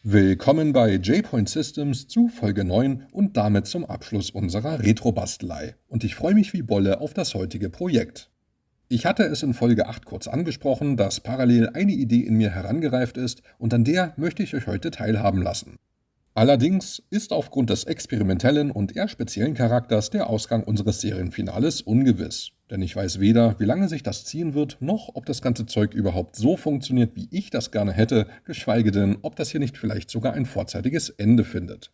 Willkommen bei J-Point Systems zu Folge 9 und damit zum Abschluss unserer Retro-Bastelei. Und ich freue mich wie Bolle auf das heutige Projekt. Ich hatte es in Folge 8 kurz angesprochen, dass parallel eine Idee in mir herangereift ist und an der möchte ich euch heute teilhaben lassen. Allerdings ist aufgrund des experimentellen und eher speziellen Charakters der Ausgang unseres Serienfinales ungewiss. Denn ich weiß weder, wie lange sich das ziehen wird, noch ob das ganze Zeug überhaupt so funktioniert, wie ich das gerne hätte, geschweige denn, ob das hier nicht vielleicht sogar ein vorzeitiges Ende findet.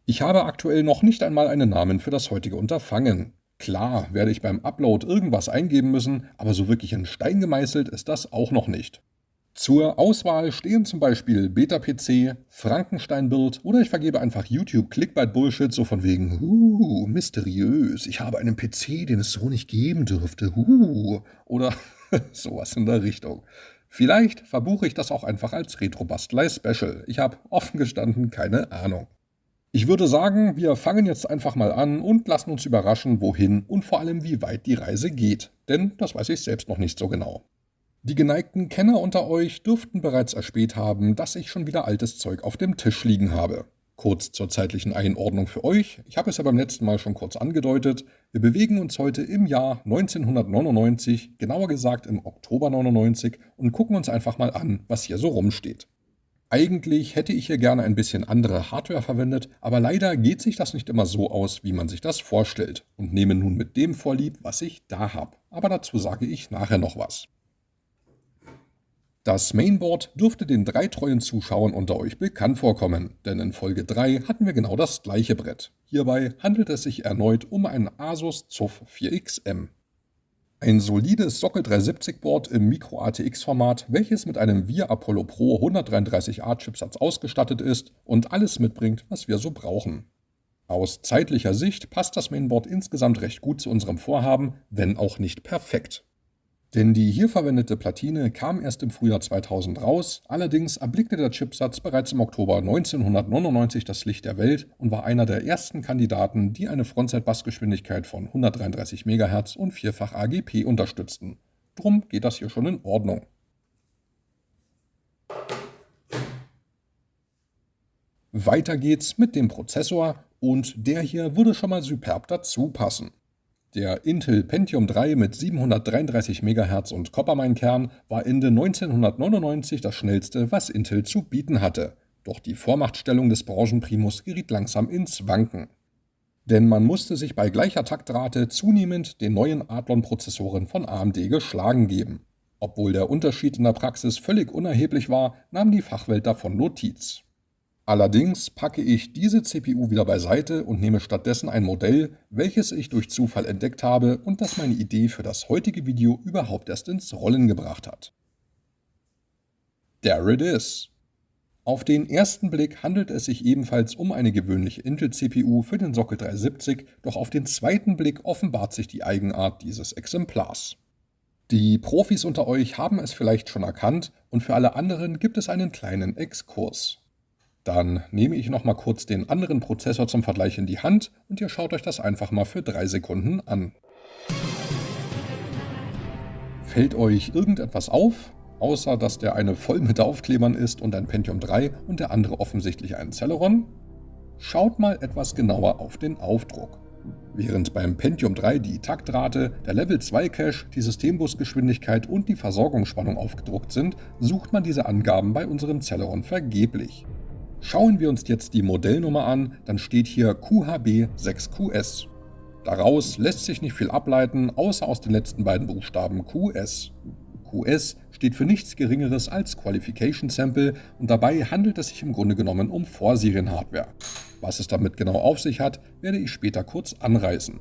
Ich habe aktuell noch nicht einmal einen Namen für das heutige Unterfangen. Klar werde ich beim Upload irgendwas eingeben müssen, aber so wirklich in Stein gemeißelt ist das auch noch nicht. Zur Auswahl stehen zum Beispiel Beta-PC, Frankenstein-Build oder ich vergebe einfach YouTube-Clickbait-Bullshit so von wegen mysteriös, ich habe einen PC, den es so nicht geben dürfte, oder sowas in der Richtung. Vielleicht verbuche ich das auch einfach als Retro-Bastelei-Special. Ich habe offen gestanden keine Ahnung. Ich würde sagen, wir fangen jetzt einfach mal an und lassen uns überraschen, wohin und vor allem wie weit die Reise geht. Denn das weiß ich selbst noch nicht so genau. Die geneigten Kenner unter euch dürften bereits erspäht haben, dass ich schon wieder altes Zeug auf dem Tisch liegen habe. Kurz zur zeitlichen Einordnung für euch, ich habe es ja beim letzten Mal schon kurz angedeutet, wir bewegen uns heute im Jahr 1999, genauer gesagt im Oktober 99 und gucken uns einfach mal an, was hier so rumsteht. Eigentlich hätte ich hier gerne ein bisschen andere Hardware verwendet, aber leider geht sich das nicht immer so aus, wie man sich das vorstellt und nehme nun mit dem vorlieb, was ich da habe. Aber dazu sage ich nachher noch was. Das Mainboard dürfte den 3 treuen Zuschauern unter euch bekannt vorkommen, denn in Folge 3 hatten wir genau das gleiche Brett. Hierbei handelt es sich erneut um ein Asus ZUF 4XM. Ein solides Sockel 370 Board im Micro-ATX-Format, welches mit einem VIA Apollo Pro 133A Chipsatz ausgestattet ist und alles mitbringt, was wir so brauchen. Aus zeitlicher Sicht passt das Mainboard insgesamt recht gut zu unserem Vorhaben, wenn auch nicht perfekt. Denn die hier verwendete Platine kam erst im Frühjahr 2000 raus, allerdings erblickte der Chipsatz bereits im Oktober 1999 das Licht der Welt und war einer der ersten Kandidaten, die eine Frontzeit-Bassgeschwindigkeit von 133 MHz und vierfach AGP unterstützten. Drum geht das hier schon in Ordnung. Weiter geht's mit dem Prozessor und der hier würde schon mal superb dazu passen. Der Intel Pentium 3 mit 733 MHz und Coppermine-Kern war Ende 1999 das schnellste, was Intel zu bieten hatte. Doch die Vormachtstellung des Branchenprimus geriet langsam ins Wanken. Denn man musste sich bei gleicher Taktrate zunehmend den neuen Athlon-Prozessoren von AMD geschlagen geben. Obwohl der Unterschied in der Praxis völlig unerheblich war, nahm die Fachwelt davon Notiz. Allerdings packe ich diese CPU wieder beiseite und nehme stattdessen ein Modell, welches ich durch Zufall entdeckt habe und das meine Idee für das heutige Video überhaupt erst ins Rollen gebracht hat. There it is! Auf den ersten Blick handelt es sich ebenfalls um eine gewöhnliche Intel-CPU für den Sockel 370, doch auf den zweiten Blick offenbart sich die Eigenart dieses Exemplars. Die Profis unter euch haben es vielleicht schon erkannt und für alle anderen gibt es einen kleinen Exkurs. Dann nehme ich nochmal kurz den anderen Prozessor zum Vergleich in die Hand und ihr schaut euch das einfach mal für 3 Sekunden an. Fällt euch irgendetwas auf, außer dass der eine voll mit Aufklebern ist und ein Pentium 3 und der andere offensichtlich ein Celeron? Schaut mal etwas genauer auf den Aufdruck. Während beim Pentium 3 die Taktrate, der Level 2 Cache, die Systembusgeschwindigkeit und die Versorgungsspannung aufgedruckt sind, sucht man diese Angaben bei unserem Celeron vergeblich. Schauen wir uns jetzt die Modellnummer an, dann steht hier QHB6QS. Daraus lässt sich nicht viel ableiten, außer aus den letzten beiden Buchstaben QS. QS steht für nichts Geringeres als Qualification Sample und dabei handelt es sich im Grunde genommen um Vorserienhardware. Was es damit genau auf sich hat, werde ich später kurz anreißen.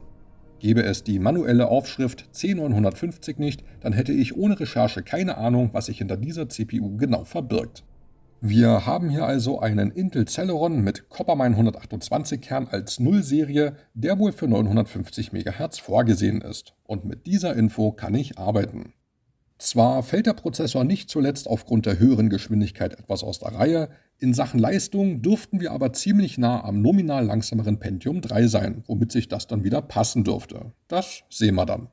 Gäbe es die manuelle Aufschrift C950 nicht, dann hätte ich ohne Recherche keine Ahnung, was sich hinter dieser CPU genau verbirgt. Wir haben hier also einen Intel Celeron mit Coppermine 128 Kern als Nullserie, der wohl für 950 MHz vorgesehen ist. Und mit dieser Info kann ich arbeiten. Zwar fällt der Prozessor nicht zuletzt aufgrund der höheren Geschwindigkeit etwas aus der Reihe, in Sachen Leistung dürften wir aber ziemlich nah am nominal langsameren Pentium 3 sein, womit sich das dann wieder passen dürfte. Das sehen wir dann.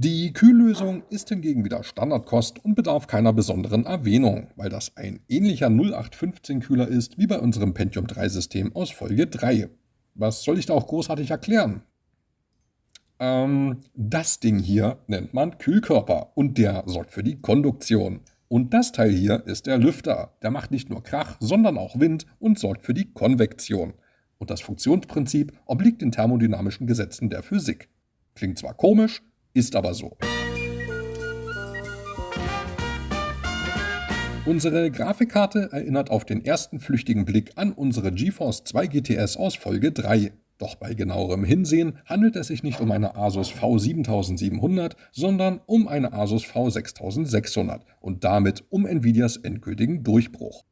Die Kühllösung ist hingegen wieder Standardkost und bedarf keiner besonderen Erwähnung, weil das ein ähnlicher 0815-Kühler ist wie bei unserem Pentium 3-System aus Folge 3. Was soll ich da auch großartig erklären? Das Ding hier nennt man Kühlkörper und der sorgt für die Konduktion. Und das Teil hier ist der Lüfter. Der macht nicht nur Krach, sondern auch Wind und sorgt für die Konvektion. Und das Funktionsprinzip obliegt den thermodynamischen Gesetzen der Physik. Klingt zwar komisch, ist aber so. Unsere Grafikkarte erinnert auf den ersten flüchtigen Blick an unsere GeForce 2 GTS aus Folge 3. Doch bei genauerem Hinsehen handelt es sich nicht um eine Asus V7700, sondern um eine Asus V6600 und damit um Nvidias endgültigen Durchbruch.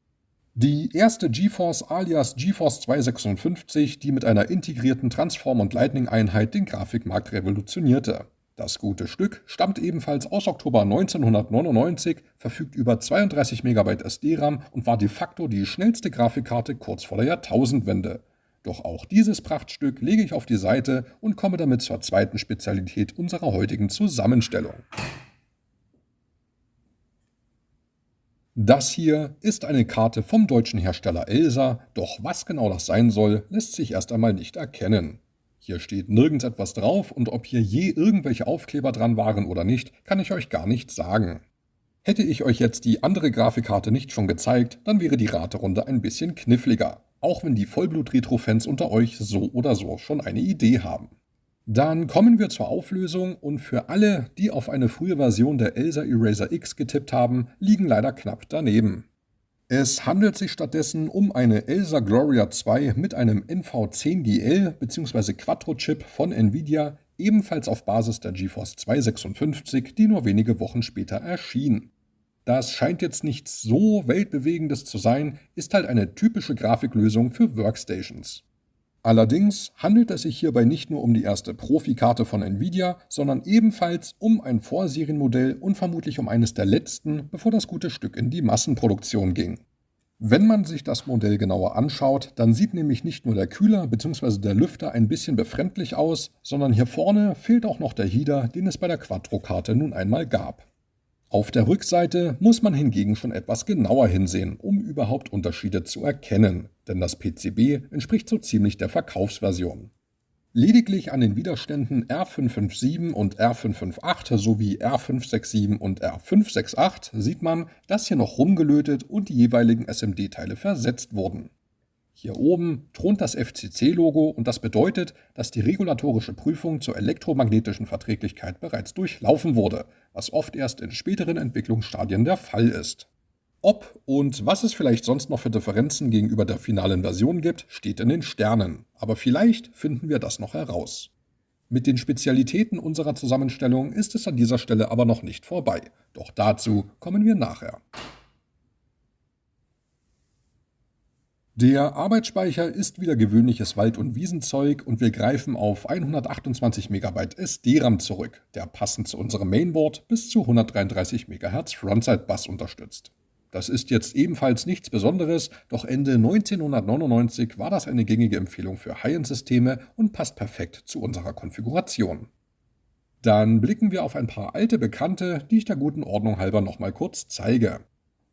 Die erste GeForce alias GeForce 256, die mit einer integrierten Transform- und Lightning-Einheit den Grafikmarkt revolutionierte. Das gute Stück stammt ebenfalls aus Oktober 1999, verfügt über 32 MB SD-RAM und war de facto die schnellste Grafikkarte kurz vor der Jahrtausendwende. Doch auch dieses Prachtstück lege ich auf die Seite und komme damit zur zweiten Spezialität unserer heutigen Zusammenstellung. Das hier ist eine Karte vom deutschen Hersteller Elsa, doch was genau das sein soll, lässt sich erst einmal nicht erkennen. Hier steht nirgends etwas drauf und ob hier je irgendwelche Aufkleber dran waren oder nicht, kann ich euch gar nicht sagen. Hätte ich euch jetzt die andere Grafikkarte nicht schon gezeigt, dann wäre die Raterunde ein bisschen kniffliger, auch wenn die Vollblut-Retro-Fans unter euch so oder so schon eine Idee haben. Dann kommen wir zur Auflösung und für alle, die auf eine frühe Version der Elsa Eraser X getippt haben, liegen leider knapp daneben. Es handelt sich stattdessen um eine Elsa Gloria 2 mit einem NV10GL bzw. Quattro-Chip von Nvidia, ebenfalls auf Basis der GeForce 256, die nur wenige Wochen später erschien. Das scheint jetzt nichts so Weltbewegendes zu sein, ist halt eine typische Grafiklösung für Workstations. Allerdings handelt es sich hierbei nicht nur um die erste Profikarte von Nvidia, sondern ebenfalls um ein Vorserienmodell und vermutlich um eines der letzten, bevor das gute Stück in die Massenproduktion ging. Wenn man sich das Modell genauer anschaut, dann sieht nämlich nicht nur der Kühler bzw. der Lüfter ein bisschen befremdlich aus, sondern hier vorne fehlt auch noch der Heater, den es bei der Quattro-Karte nun einmal gab. Auf der Rückseite muss man hingegen schon etwas genauer hinsehen, um überhaupt Unterschiede zu erkennen, denn das PCB entspricht so ziemlich der Verkaufsversion. Lediglich an den Widerständen R557 und R558 sowie R567 und R568 sieht man, dass hier noch rumgelötet und die jeweiligen SMD-Teile versetzt wurden. Hier oben thront das FCC-Logo und das bedeutet, dass die regulatorische Prüfung zur elektromagnetischen Verträglichkeit bereits durchlaufen wurde, was oft erst in späteren Entwicklungsstadien der Fall ist. Ob und was es vielleicht sonst noch für Differenzen gegenüber der finalen Version gibt, steht in den Sternen, aber vielleicht finden wir das noch heraus. Mit den Spezialitäten unserer Zusammenstellung ist es an dieser Stelle aber noch nicht vorbei, doch dazu kommen wir nachher. Der Arbeitsspeicher ist wieder gewöhnliches Wald- und Wiesenzeug und wir greifen auf 128 MB SD-RAM zurück, der passend zu unserem Mainboard bis zu 133 MHz Frontside-Bus unterstützt. Das ist jetzt ebenfalls nichts Besonderes, doch Ende 1999 war das eine gängige Empfehlung für High-End-Systeme und passt perfekt zu unserer Konfiguration. Dann blicken wir auf ein paar alte Bekannte, die ich der guten Ordnung halber nochmal kurz zeige.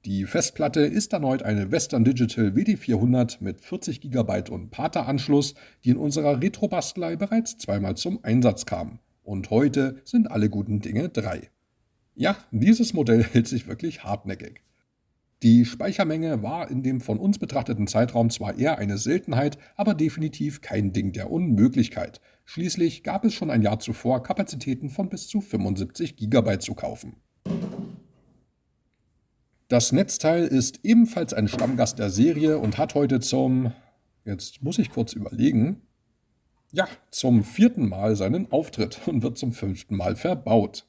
Die Festplatte ist erneut eine Western Digital WD400 mit 40 GB und PATA-Anschluss, die in unserer Retro-Bastelei bereits zweimal zum Einsatz kam. Und heute sind alle guten Dinge 3. Ja, dieses Modell hält sich wirklich hartnäckig. Die Speichermenge war in dem von uns betrachteten Zeitraum zwar eher eine Seltenheit, aber definitiv kein Ding der Unmöglichkeit. Schließlich gab es schon ein Jahr zuvor Kapazitäten von bis zu 75 GB zu kaufen. Das Netzteil ist ebenfalls ein Stammgast der Serie und hat heute jetzt muss ich kurz überlegen, zum 4. Mal seinen Auftritt und wird zum 5. Mal verbaut.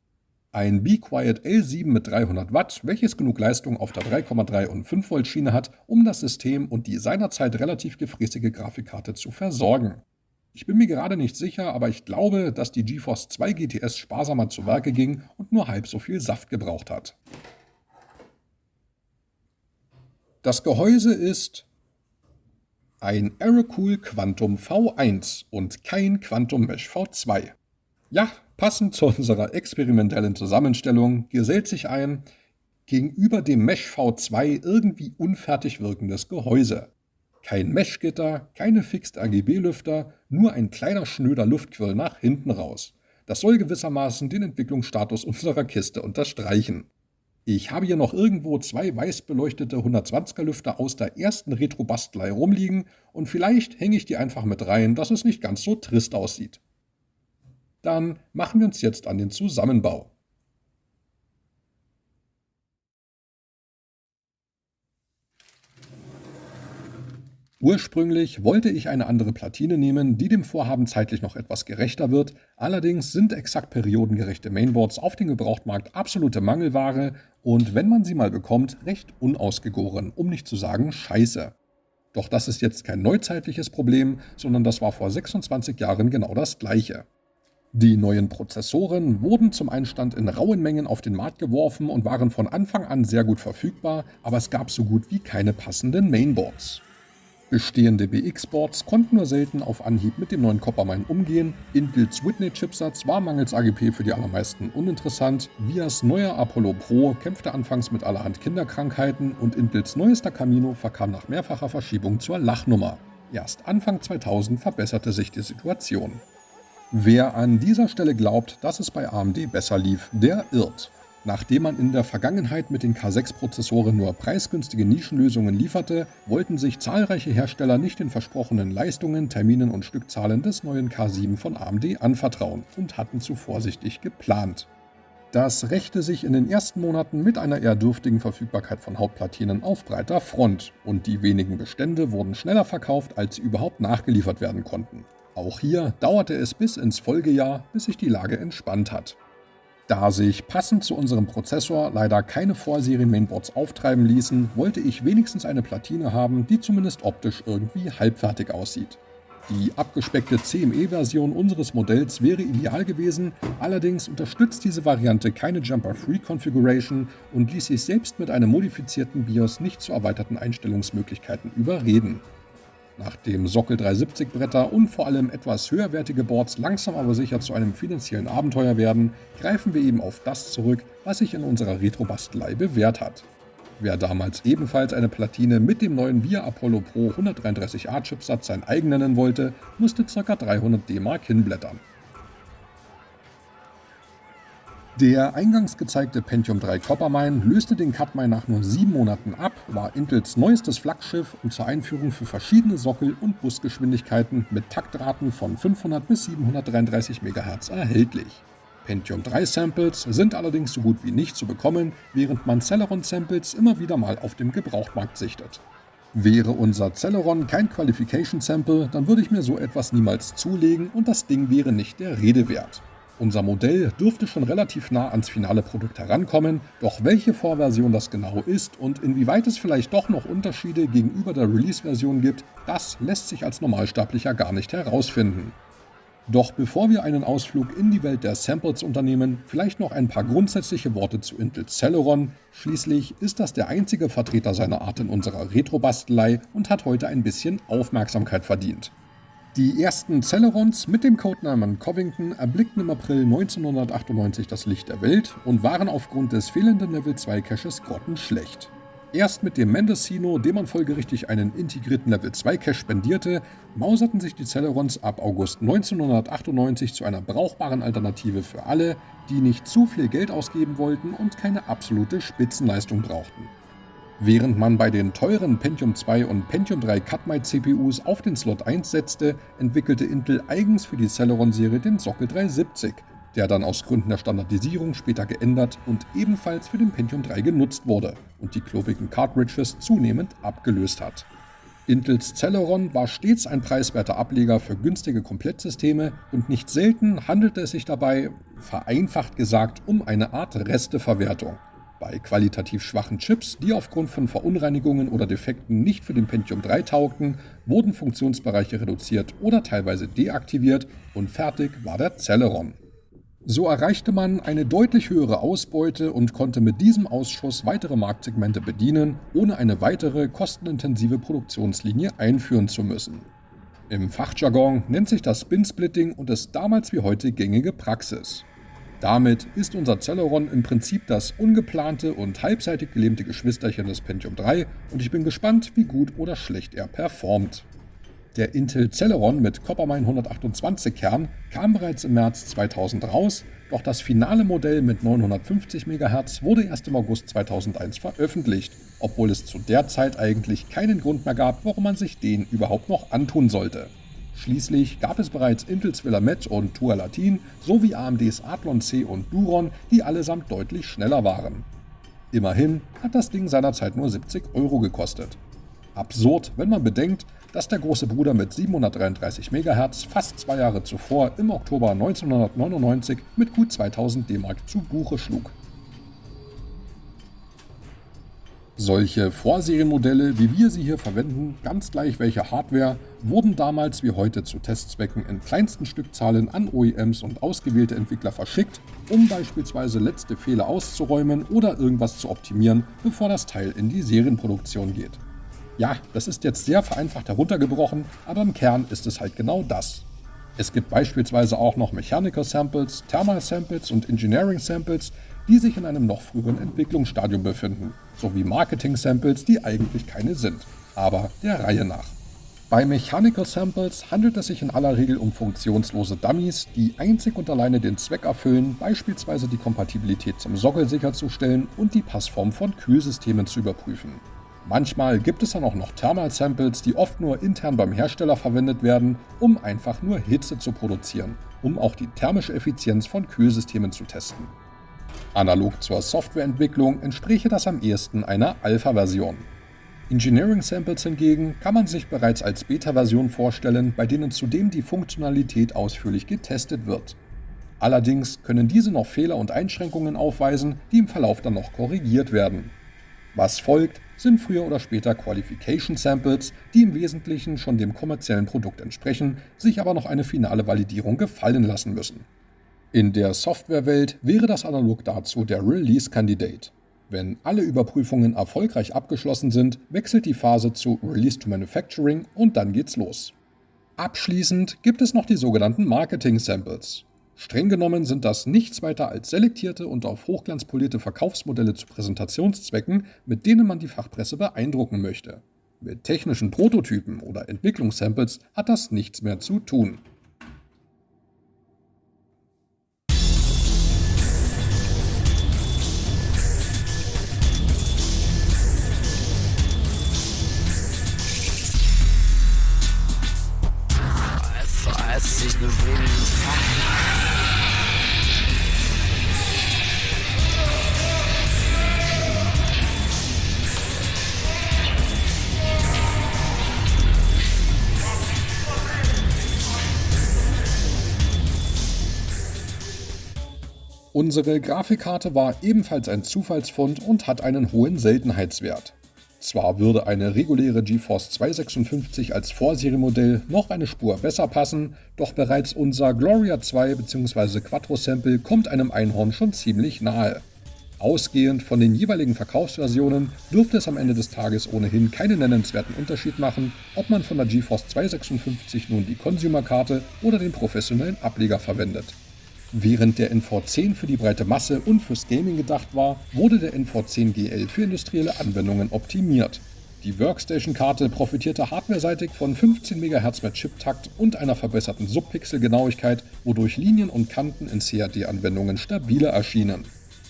Ein Be Quiet L7 mit 300 Watt, welches genug Leistung auf der 3,3 und 5 Volt Schiene hat, um das System und die seinerzeit relativ gefräßige Grafikkarte zu versorgen. Ich bin mir gerade nicht sicher, aber ich glaube, dass die GeForce 2 GTS sparsamer zu Werke ging und nur halb so viel Saft gebraucht hat. Das Gehäuse ist ein Aerocool Quantum V1 und kein Quantum Mesh V2. Ja, Passend zu unserer experimentellen Zusammenstellung gesellt sich ein gegenüber dem Mesh V2 irgendwie unfertig wirkendes Gehäuse. Kein Meshgitter, keine Fixed RGB-Lüfter, nur ein kleiner schnöder Luftquirl nach hinten raus. Das soll gewissermaßen den Entwicklungsstatus unserer Kiste unterstreichen. Ich habe hier noch irgendwo 2 weiß beleuchtete 120er Lüfter aus der ersten Retro-Bastelei rumliegen und vielleicht hänge ich die einfach mit rein, dass es nicht ganz so trist aussieht. Dann machen wir uns jetzt an den Zusammenbau. Ursprünglich wollte ich eine andere Platine nehmen, die dem Vorhaben zeitlich noch etwas gerechter wird. Allerdings sind exakt periodengerechte Mainboards auf dem Gebrauchtmarkt absolute Mangelware und wenn man sie mal bekommt, recht unausgegoren, um nicht zu sagen scheiße. Doch das ist jetzt kein neuzeitliches Problem, sondern das war vor 26 Jahren genau das gleiche. Die neuen Prozessoren wurden zum Einstand in rauen Mengen auf den Markt geworfen und waren von Anfang an sehr gut verfügbar, aber es gab so gut wie keine passenden Mainboards. Bestehende BX-Boards konnten nur selten auf Anhieb mit dem neuen Coppermine umgehen, Intels Whitney-Chipsatz war mangels AGP für die allermeisten uninteressant, VIAs neuer Apollo Pro kämpfte anfangs mit allerhand Kinderkrankheiten und Intels neuester Camino verkam nach mehrfacher Verschiebung zur Lachnummer. Erst Anfang 2000 verbesserte sich die Situation. Wer an dieser Stelle glaubt, dass es bei AMD besser lief, der irrt. Nachdem man in der Vergangenheit mit den K6-Prozessoren nur preisgünstige Nischenlösungen lieferte, wollten sich zahlreiche Hersteller nicht den versprochenen Leistungen, Terminen und Stückzahlen des neuen K7 von AMD anvertrauen und hatten zu vorsichtig geplant. Das rächte sich in den ersten Monaten mit einer eher dürftigen Verfügbarkeit von Hauptplatinen auf breiter Front und die wenigen Bestände wurden schneller verkauft, als sie überhaupt nachgeliefert werden konnten. Auch hier dauerte es bis ins Folgejahr, bis sich die Lage entspannt hat. Da sich passend zu unserem Prozessor leider keine Vorserien-Mainboards auftreiben ließen, wollte ich wenigstens eine Platine haben, die zumindest optisch irgendwie halbfertig aussieht. Die abgespeckte CME-Version unseres Modells wäre ideal gewesen, allerdings unterstützt diese Variante keine Jumper-Free-Configuration und ließ sich selbst mit einem modifizierten BIOS nicht zu erweiterten Einstellungsmöglichkeiten überreden. Nachdem Sockel 370-Bretter und vor allem etwas höherwertige Boards langsam aber sicher zu einem finanziellen Abenteuer werden, greifen wir eben auf das zurück, was sich in unserer Retro-Bastelei bewährt hat. Wer damals ebenfalls eine Platine mit dem neuen VIA Apollo Pro 133A Chipsatz sein eigen nennen wollte, musste ca. 300 DM hinblättern. Der eingangs gezeigte Pentium 3 Coppermine löste den Katmai nach nur 7 Monaten ab, war Intels neuestes Flaggschiff und zur Einführung für verschiedene Sockel- und Busgeschwindigkeiten mit Taktraten von 500 bis 733 MHz erhältlich. Pentium 3 Samples sind allerdings so gut wie nicht zu bekommen, während man Celeron Samples immer wieder mal auf dem Gebrauchtmarkt sichtet. Wäre unser Celeron kein Qualification Sample, dann würde ich mir so etwas niemals zulegen und das Ding wäre nicht der Rede wert. Unser Modell dürfte schon relativ nah ans finale Produkt herankommen, doch welche Vorversion das genau ist und inwieweit es vielleicht doch noch Unterschiede gegenüber der Release-Version gibt, das lässt sich als Normalsterblicher gar nicht herausfinden. Doch bevor wir einen Ausflug in die Welt der Samples unternehmen, vielleicht noch ein paar grundsätzliche Worte zu Intels Celeron. Schließlich ist das der einzige Vertreter seiner Art in unserer Retro-Bastelei und hat heute ein bisschen Aufmerksamkeit verdient. Die ersten Celerons mit dem Codenamen Covington erblickten im April 1998 das Licht der Welt und waren aufgrund des fehlenden Level 2 Caches grottenschlecht. Erst mit dem Mendocino, dem man folgerichtig einen integrierten Level 2 Cache spendierte, mauserten sich die Celerons ab August 1998 zu einer brauchbaren Alternative für alle, die nicht zu viel Geld ausgeben wollten und keine absolute Spitzenleistung brauchten. Während man bei den teuren Pentium 2 und Pentium 3 Katmai CPUs auf den Slot 1 setzte, entwickelte Intel eigens für die Celeron-Serie den Sockel 370, der dann aus Gründen der Standardisierung später geändert und ebenfalls für den Pentium 3 genutzt wurde und die klobigen Cartridges zunehmend abgelöst hat. Intels Celeron war stets ein preiswerter Ableger für günstige Komplettsysteme und nicht selten handelte es sich dabei, vereinfacht gesagt, um eine Art Resteverwertung. Bei qualitativ schwachen Chips, die aufgrund von Verunreinigungen oder Defekten nicht für den Pentium 3 taugten, wurden Funktionsbereiche reduziert oder teilweise deaktiviert und fertig war der Celeron. So erreichte man eine deutlich höhere Ausbeute und konnte mit diesem Ausschuss weitere Marktsegmente bedienen, ohne eine weitere kostenintensive Produktionslinie einführen zu müssen. Im Fachjargon nennt sich das Spin-Splitting und ist damals wie heute gängige Praxis. Damit ist unser Celeron im Prinzip das ungeplante und halbseitig gelähmte Geschwisterchen des Pentium 3 und ich bin gespannt, wie gut oder schlecht er performt. Der Intel Celeron mit Coppermine 128 Kern kam bereits im März 2000 raus, doch das finale Modell mit 950 MHz wurde erst im August 2001 veröffentlicht, obwohl es zu der Zeit eigentlich keinen Grund mehr gab, warum man sich den überhaupt noch antun sollte. Schließlich gab es bereits Intels Willamette und Tualatin sowie AMDs Athlon C und Duron, die allesamt deutlich schneller waren. Immerhin hat das Ding seinerzeit nur 70 € gekostet. Absurd, wenn man bedenkt, dass der große Bruder mit 733 MHz fast 2 Jahre zuvor im Oktober 1999 mit gut 2000 D-Mark zu Buche schlug. Solche Vorserienmodelle, wie wir sie hier verwenden, ganz gleich welche Hardware, wurden damals wie heute zu Testzwecken in kleinsten Stückzahlen an OEMs und ausgewählte Entwickler verschickt, um beispielsweise letzte Fehler auszuräumen oder irgendwas zu optimieren, bevor das Teil in die Serienproduktion geht. Ja, das ist jetzt sehr vereinfacht heruntergebrochen, aber im Kern ist es halt genau das. Es gibt beispielsweise auch noch Mechanical Samples, Thermal Samples und Engineering Samples, die sich in einem noch früheren Entwicklungsstadium befinden, sowie Marketing Samples, die eigentlich keine sind, aber der Reihe nach. Bei Mechanical Samples handelt es sich in aller Regel um funktionslose Dummies, die einzig und alleine den Zweck erfüllen, beispielsweise die Kompatibilität zum Sockel sicherzustellen und die Passform von Kühlsystemen zu überprüfen. Manchmal gibt es dann auch noch Thermal Samples, die oft nur intern beim Hersteller verwendet werden, um einfach nur Hitze zu produzieren, um auch die thermische Effizienz von Kühlsystemen zu testen. Analog zur Softwareentwicklung entspräche das am ehesten einer Alpha-Version. Engineering Samples hingegen kann man sich bereits als Beta-Version vorstellen, bei denen zudem die Funktionalität ausführlich getestet wird. Allerdings können diese noch Fehler und Einschränkungen aufweisen, die im Verlauf dann noch korrigiert werden. Was folgt, sind früher oder später Qualification Samples, die im Wesentlichen schon dem kommerziellen Produkt entsprechen, sich aber noch eine finale Validierung gefallen lassen müssen. In der Softwarewelt wäre das analog dazu der Release Candidate. Wenn alle Überprüfungen erfolgreich abgeschlossen sind, wechselt die Phase zu Release to Manufacturing und dann geht's los. Abschließend gibt es noch die sogenannten Marketing Samples. Streng genommen sind das nichts weiter als selektierte und auf Hochglanz polierte Verkaufsmodelle zu Präsentationszwecken, mit denen man die Fachpresse beeindrucken möchte. Mit technischen Prototypen oder Entwicklungssamples hat das nichts mehr zu tun. Unsere Grafikkarte war ebenfalls ein Zufallsfund und hat einen hohen Seltenheitswert. Zwar würde eine reguläre GeForce 256 als Vorserienmodell noch eine Spur besser passen, doch bereits unser Gloria 2 bzw. Quattro Sample kommt einem Einhorn schon ziemlich nahe. Ausgehend von den jeweiligen Verkaufsversionen dürfte es am Ende des Tages ohnehin keinen nennenswerten Unterschied machen, ob man von der GeForce 256 nun die Consumer-Karte oder den professionellen Ableger verwendet. Während der NV10 für die breite Masse und fürs Gaming gedacht war, wurde der NV10 GL für industrielle Anwendungen optimiert. Die Workstation-Karte profitierte hardwareseitig von 15 MHz mehr Chiptakt und einer verbesserten Subpixel-Genauigkeit, wodurch Linien und Kanten in CAD-Anwendungen stabiler erschienen.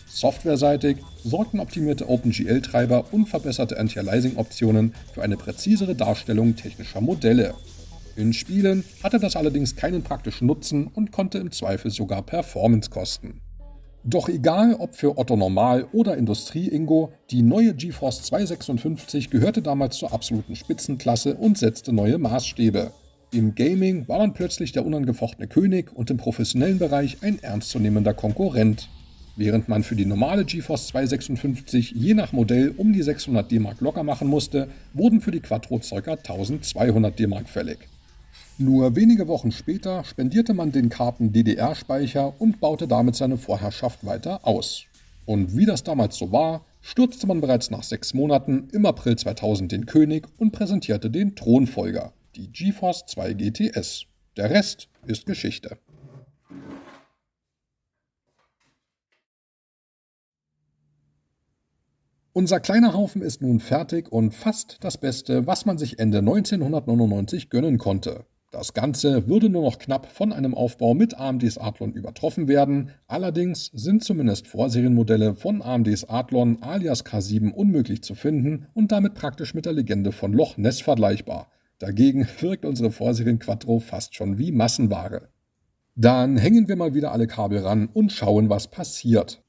Softwareseitig sorgten optimierte OpenGL-Treiber und verbesserte Anti-Aliasing-Optionen für eine präzisere Darstellung technischer Modelle. In Spielen hatte das allerdings keinen praktischen Nutzen und konnte im Zweifel sogar Performance kosten. Doch egal ob für Otto Normal oder Industrie-Ingo, die neue GeForce 256 gehörte damals zur absoluten Spitzenklasse und setzte neue Maßstäbe. Im Gaming war man plötzlich der unangefochtene König und im professionellen Bereich ein ernstzunehmender Konkurrent. Während man für die normale GeForce 256 je nach Modell um die 600 D-Mark locker machen musste, wurden für die Quattro ca. 1200 D-Mark fällig. Nur wenige Wochen später spendierte man den Karten DDR-Speicher und baute damit seine Vorherrschaft weiter aus. Und wie das damals so war, stürzte man bereits nach 6 Monaten im April 2000 den König und präsentierte den Thronfolger, die GeForce 2 GTS. Der Rest ist Geschichte. Unser kleiner Haufen ist nun fertig und fast das Beste, was man sich Ende 1999 gönnen konnte. Das Ganze würde nur noch knapp von einem Aufbau mit AMDs Athlon übertroffen werden, allerdings sind zumindest Vorserienmodelle von AMDs Athlon alias K7 unmöglich zu finden und damit praktisch mit der Legende von Loch Ness vergleichbar. Dagegen wirkt unsere Vorserien Quattro fast schon wie Massenware. Dann hängen wir mal wieder alle Kabel ran und schauen, was passiert.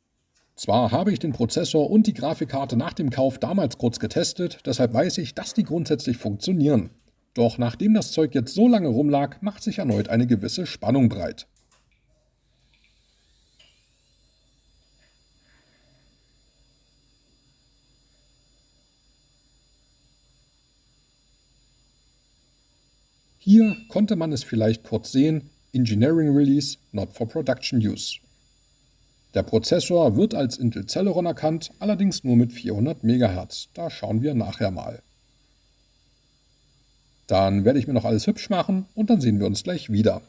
Zwar habe ich den Prozessor und die Grafikkarte nach dem Kauf damals kurz getestet, deshalb weiß ich, dass die grundsätzlich funktionieren. Doch nachdem das Zeug jetzt so lange rumlag, macht sich erneut eine gewisse Spannung breit. Hier konnte man es vielleicht kurz sehen: Engineering Release, not for production use. Der Prozessor wird als Intel Celeron erkannt, allerdings nur mit 400 MHz. Da schauen wir nachher mal. Dann werde ich mir noch alles hübsch machen und dann sehen wir uns gleich wieder.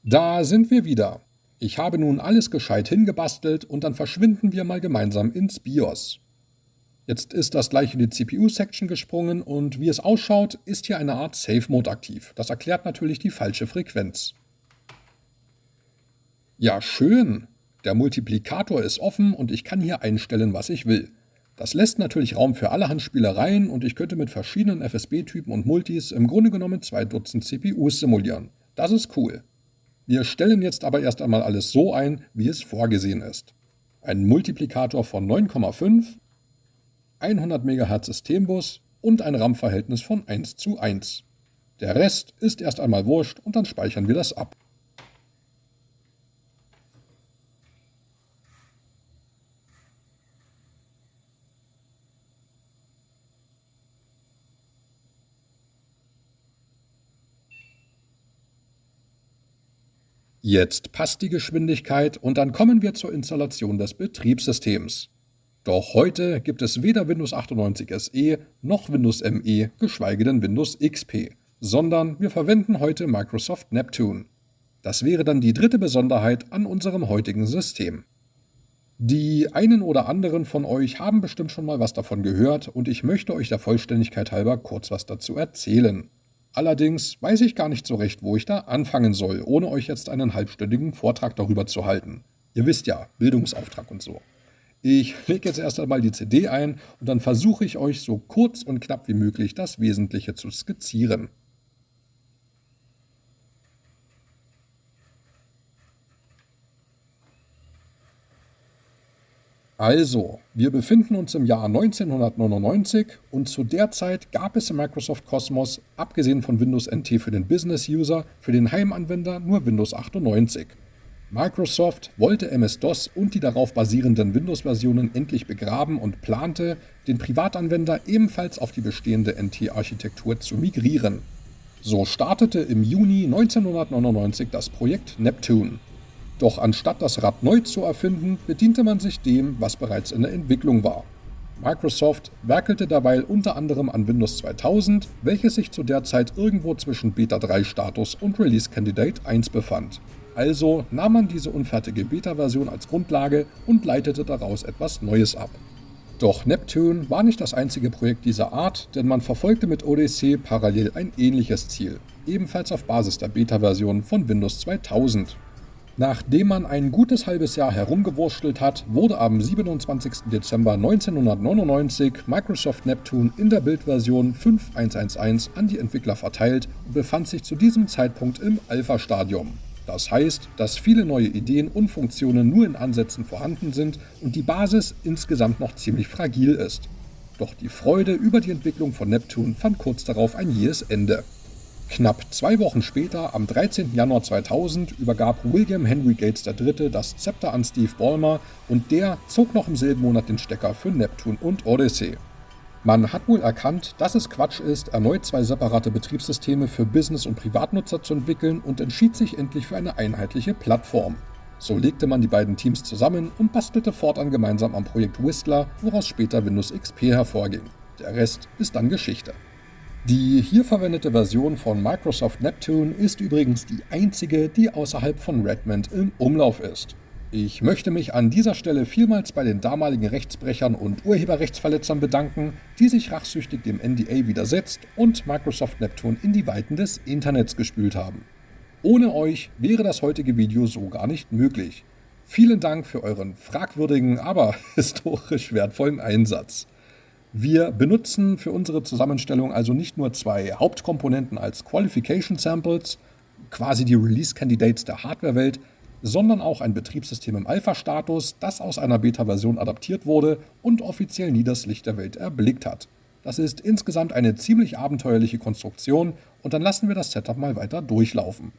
Da sind wir wieder. Ich habe nun alles gescheit hingebastelt und dann verschwinden wir mal gemeinsam ins BIOS. Jetzt ist das gleich in die CPU-Section gesprungen und wie es ausschaut, ist hier eine Art Safe-Mode aktiv. Das erklärt natürlich die falsche Frequenz. Ja, schön. Der Multiplikator ist offen und ich kann hier einstellen, was ich will. Das lässt natürlich Raum für allerhand Spielereien und ich könnte mit verschiedenen FSB-Typen und Multis im Grunde genommen 2 Dutzend CPUs simulieren. Das ist cool. Wir stellen jetzt aber erst einmal alles so ein, wie es vorgesehen ist. Ein Multiplikator von 9,5, 100 MHz Systembus und ein RAM-Verhältnis von 1:1. Der Rest ist erst einmal wurscht und dann speichern wir das ab. Jetzt passt die Geschwindigkeit und dann kommen wir zur Installation des Betriebssystems. Doch heute gibt es weder Windows 98 SE noch Windows ME, geschweige denn Windows XP, sondern wir verwenden heute Microsoft Neptune. Das wäre dann die dritte Besonderheit an unserem heutigen System. Die einen oder anderen von euch haben bestimmt schon mal was davon gehört und ich möchte euch der Vollständigkeit halber kurz was dazu erzählen. Allerdings weiß ich gar nicht so recht, wo ich da anfangen soll, ohne euch jetzt einen halbstündigen Vortrag darüber zu halten. Ihr wisst ja, Bildungsauftrag und so. Ich lege jetzt erst einmal die CD ein und dann versuche ich euch so kurz und knapp wie möglich das Wesentliche zu skizzieren. Also, wir befinden uns im Jahr 1999 und zu der Zeit gab es im Microsoft Kosmos, abgesehen von Windows NT für den Business-User, für den Heimanwender nur Windows 98. Microsoft wollte MS-DOS und die darauf basierenden Windows-Versionen endlich begraben und plante, den Privatanwender ebenfalls auf die bestehende NT-Architektur zu migrieren. So startete im Juni 1999 das Projekt Neptune. Doch anstatt das Rad neu zu erfinden, bediente man sich dem, was bereits in der Entwicklung war. Microsoft werkelte dabei unter anderem an Windows 2000, welches sich zu der Zeit irgendwo zwischen Beta 3 Status und Release Candidate 1 befand. Also nahm man diese unfertige Beta-Version als Grundlage und leitete daraus etwas Neues ab. Doch Neptune war nicht das einzige Projekt dieser Art, denn man verfolgte mit Odyssey parallel ein ähnliches Ziel, ebenfalls auf Basis der Beta-Version von Windows 2000. Nachdem man ein gutes halbes Jahr herumgewurschtelt hat, wurde am 27. Dezember 1999 Microsoft Neptune in der Bildversion 5.1.1.1 an die Entwickler verteilt und befand sich zu diesem Zeitpunkt im Alpha-Stadium. Das heißt, dass viele neue Ideen und Funktionen nur in Ansätzen vorhanden sind und die Basis insgesamt noch ziemlich fragil ist. Doch die Freude über die Entwicklung von Neptune fand kurz darauf ein jähes Ende. Knapp 2 Wochen später, am 13. Januar 2000, übergab William Henry Gates III. Das Zepter an Steve Ballmer und der zog noch im selben Monat den Stecker für Neptune und Odyssey. Man hat wohl erkannt, dass es Quatsch ist, erneut 2 separate Betriebssysteme für Business- und Privatnutzer zu entwickeln und entschied sich endlich für eine einheitliche Plattform. So legte man die beiden Teams zusammen und bastelte fortan gemeinsam am Projekt Whistler, woraus später Windows XP hervorging. Der Rest ist dann Geschichte. Die hier verwendete Version von Microsoft Neptune ist übrigens die einzige, die außerhalb von Redmond im Umlauf ist. Ich möchte mich an dieser Stelle vielmals bei den damaligen Rechtsbrechern und Urheberrechtsverletzern bedanken, die sich rachsüchtig dem NDA widersetzt und Microsoft Neptune in die Weiten des Internets gespült haben. Ohne euch wäre das heutige Video so gar nicht möglich. Vielen Dank für euren fragwürdigen, aber historisch wertvollen Einsatz. Wir benutzen für unsere Zusammenstellung also nicht nur zwei Hauptkomponenten als Qualification Samples, quasi die Release Candidates der Hardware-Welt, sondern auch ein Betriebssystem im Alpha-Status, das aus einer Beta-Version adaptiert wurde und offiziell nie das Licht der Welt erblickt hat. Das ist insgesamt eine ziemlich abenteuerliche Konstruktion und dann lassen wir das Setup mal weiter durchlaufen.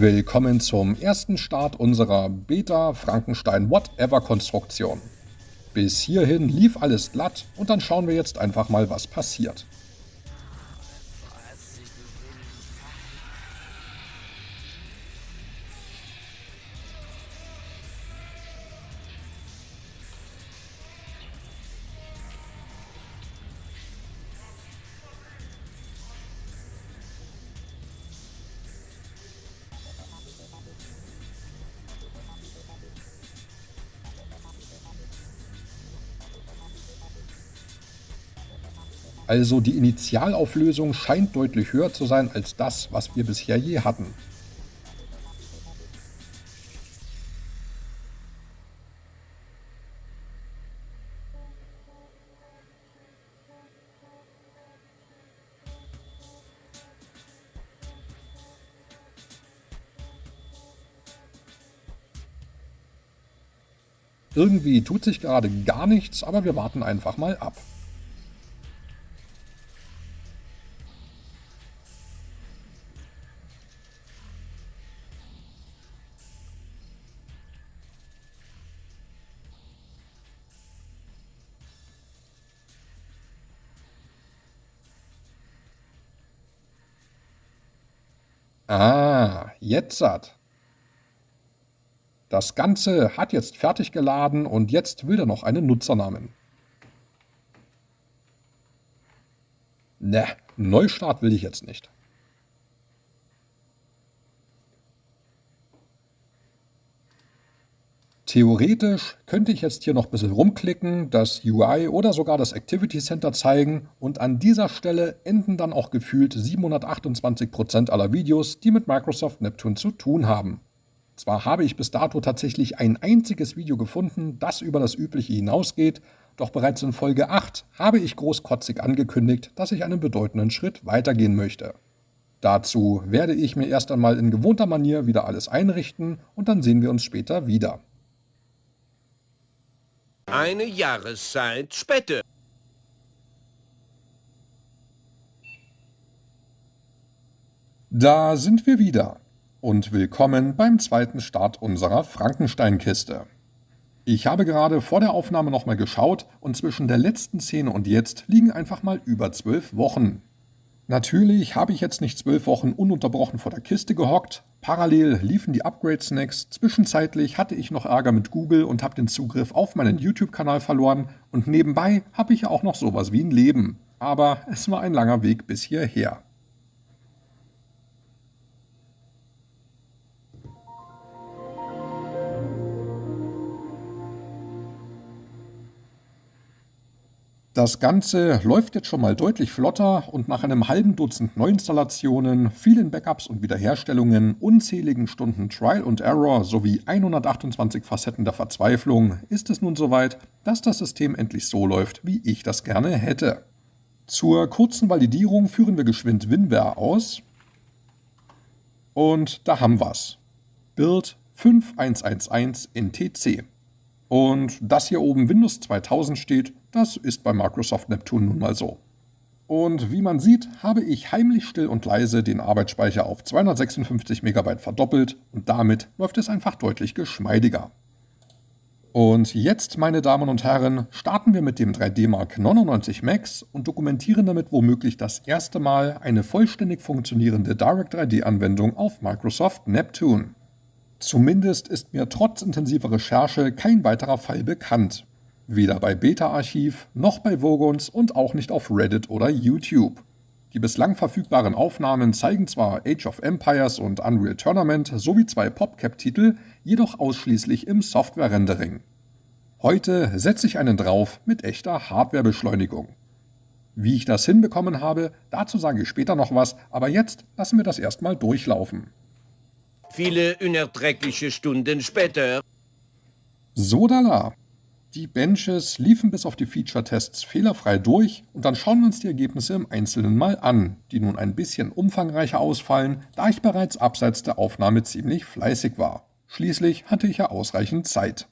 Willkommen zum ersten Start unserer Beta-Frankenstein-Whatever-Konstruktion. Bis hierhin lief alles glatt und dann schauen wir jetzt einfach mal, was passiert. Also die Initialauflösung scheint deutlich höher zu sein als das, was wir bisher je hatten. Irgendwie tut sich gerade gar nichts, aber wir warten einfach mal ab. Ah, jetzt satt. Das Ganze hat jetzt fertig geladen und jetzt will er noch einen Nutzernamen. Ne, Neustart will ich jetzt nicht. Theoretisch könnte ich jetzt hier noch ein bisschen rumklicken, das UI oder sogar das Activity Center zeigen und an dieser Stelle enden dann auch gefühlt 728% aller Videos, die mit Microsoft Neptune zu tun haben. Zwar habe ich bis dato tatsächlich ein einziges Video gefunden, das über das Übliche hinausgeht, doch bereits in Folge 8 habe ich großkotzig angekündigt, dass ich einen bedeutenden Schritt weitergehen möchte. Dazu werde ich mir erst einmal in gewohnter Manier wieder alles einrichten und dann sehen wir uns später wieder. Eine Jahreszeit später. Da sind wir wieder und willkommen beim zweiten Start unserer Frankenstein-Kiste. Ich habe gerade vor der Aufnahme nochmal geschaut und zwischen der letzten Szene und jetzt liegen einfach mal über 12 Wochen. Natürlich habe ich jetzt nicht 12 Wochen ununterbrochen vor der Kiste gehockt. Parallel liefen die Upgrade-Snacks. Zwischenzeitlich hatte ich noch Ärger mit Google und habe den Zugriff auf meinen YouTube-Kanal verloren. Und nebenbei habe ich auch noch sowas wie ein Leben. Aber es war ein langer Weg bis hierher. Das Ganze läuft jetzt schon mal deutlich flotter und nach einem halben Dutzend Neuinstallationen, vielen Backups und Wiederherstellungen, unzähligen Stunden Trial und Error sowie 128 Facetten der Verzweiflung ist es nun soweit, dass das System endlich so läuft, wie ich das gerne hätte. Zur kurzen Validierung führen wir geschwind WinWare aus und da haben wir's. Build 5111 NTC. Und dass hier oben Windows 2000 steht, das ist bei Microsoft Neptune nun mal so. Und wie man sieht, habe ich heimlich still und leise den Arbeitsspeicher auf 256 MB verdoppelt und damit läuft es einfach deutlich geschmeidiger. Und jetzt, meine Damen und Herren, starten wir mit dem 3D Mark 99 Max und dokumentieren damit womöglich das erste Mal eine vollständig funktionierende Direct3D-Anwendung auf Microsoft Neptune. Zumindest ist mir trotz intensiver Recherche kein weiterer Fall bekannt. Weder bei Beta-Archiv, noch bei Vogons und auch nicht auf Reddit oder YouTube. Die bislang verfügbaren Aufnahmen zeigen zwar Age of Empires und Unreal Tournament sowie 2 PopCap-Titel, jedoch ausschließlich im Software-Rendering. Heute setze ich einen drauf mit echter Hardware-Beschleunigung. Wie ich das hinbekommen habe, dazu sage ich später noch was, aber jetzt lassen wir das erstmal durchlaufen. Viele unerträgliche Stunden später. Sodala. Die Benches liefen bis auf die Feature-Tests fehlerfrei durch und dann schauen wir uns die Ergebnisse im Einzelnen mal an, die nun ein bisschen umfangreicher ausfallen, da ich bereits abseits der Aufnahme ziemlich fleißig war. Schließlich hatte ich ja ausreichend Zeit.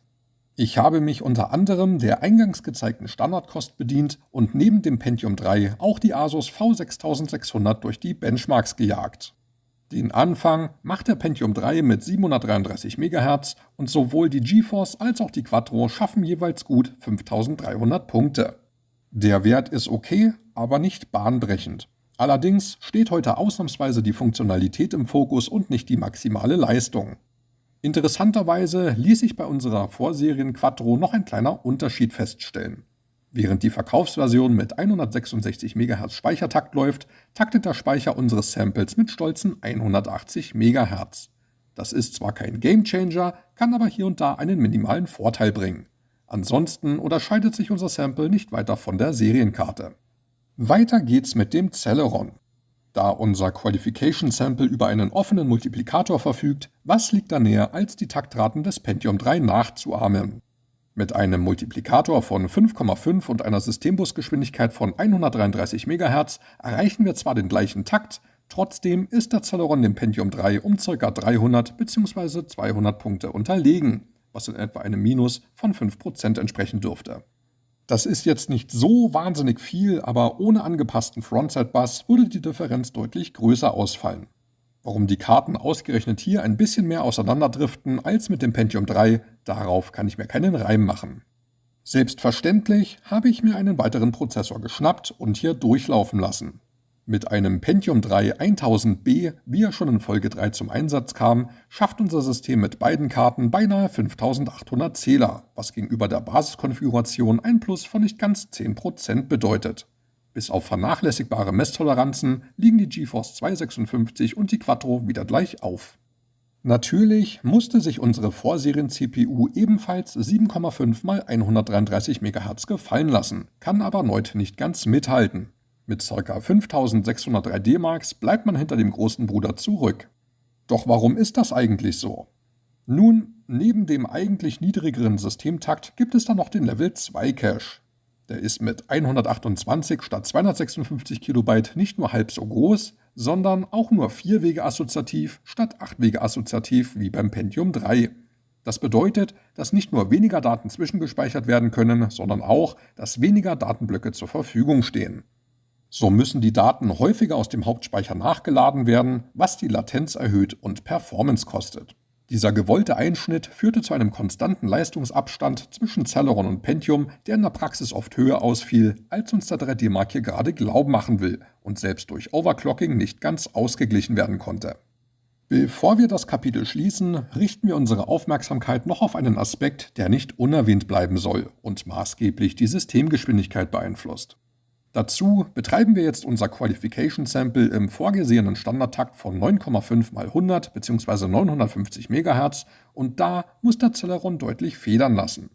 Ich habe mich unter anderem der eingangs gezeigten Standardkost bedient und neben dem Pentium 3 auch die Asus V6600 durch die Benchmarks gejagt. Den Anfang macht der Pentium 3 mit 733 MHz und sowohl die GeForce als auch die Quattro schaffen jeweils gut 5300 Punkte. Der Wert ist okay, aber nicht bahnbrechend. Allerdings steht heute ausnahmsweise die Funktionalität im Fokus und nicht die maximale Leistung. Interessanterweise ließ sich bei unserer Vorserien Quattro noch ein kleiner Unterschied feststellen. Während die Verkaufsversion mit 166 MHz Speichertakt läuft, taktet der Speicher unseres Samples mit stolzen 180 MHz. Das ist zwar kein Gamechanger, kann aber hier und da einen minimalen Vorteil bringen. Ansonsten unterscheidet sich unser Sample nicht weiter von der Serienkarte. Weiter geht's mit dem Celeron. Da unser Qualification Sample über einen offenen Multiplikator verfügt, was liegt da näher, als die Taktraten des Pentium 3 nachzuahmen? Mit einem Multiplikator von 5,5 und einer Systembusgeschwindigkeit von 133 MHz erreichen wir zwar den gleichen Takt, trotzdem ist der Celeron dem Pentium 3 um ca. 300 bzw. 200 Punkte unterlegen, was in etwa einem Minus von 5% entsprechen dürfte. Das ist jetzt nicht so wahnsinnig viel, aber ohne angepassten Frontset-Bus würde die Differenz deutlich größer ausfallen. Warum die Karten ausgerechnet hier ein bisschen mehr auseinanderdriften als mit dem Pentium 3, darauf kann ich mir keinen Reim machen. Selbstverständlich habe ich mir einen weiteren Prozessor geschnappt und hier durchlaufen lassen. Mit einem Pentium 3 1000B, wie er schon in Folge 3 zum Einsatz kam, schafft unser System mit beiden Karten beinahe 5800 Zähler, was gegenüber der Basiskonfiguration ein Plus von nicht ganz 10% bedeutet. Bis auf vernachlässigbare Messtoleranzen liegen die GeForce 256 und die Quattro wieder gleich auf. Natürlich musste sich unsere Vorserien-CPU ebenfalls 7,5 x 133 MHz gefallen lassen, kann aber erneut nicht ganz mithalten. Mit ca. 5600 3D Marks bleibt man hinter dem großen Bruder zurück. Doch warum ist das eigentlich so? Nun, neben dem eigentlich niedrigeren Systemtakt gibt es dann noch den Level 2 Cache. Der ist mit 128 statt 256 KB nicht nur halb so groß, sondern auch nur 4 Wege assoziativ statt 8 Wege assoziativ wie beim Pentium 3. Das bedeutet, dass nicht nur weniger Daten zwischengespeichert werden können, sondern auch, dass weniger Datenblöcke zur Verfügung stehen. So müssen die Daten häufiger aus dem Hauptspeicher nachgeladen werden, was die Latenz erhöht und Performance kostet. Dieser gewollte Einschnitt führte zu einem konstanten Leistungsabstand zwischen Celeron und Pentium, der in der Praxis oft höher ausfiel, als uns der 3D Mark hier gerade glauben machen will und selbst durch Overclocking nicht ganz ausgeglichen werden konnte. Bevor wir das Kapitel schließen, richten wir unsere Aufmerksamkeit noch auf einen Aspekt, der nicht unerwähnt bleiben soll und maßgeblich die Systemgeschwindigkeit beeinflusst. Dazu betreiben wir jetzt unser Qualification Sample im vorgesehenen Standardtakt von 9,5 x 100 bzw. 950 MHz und da muss der Celeron deutlich federn lassen.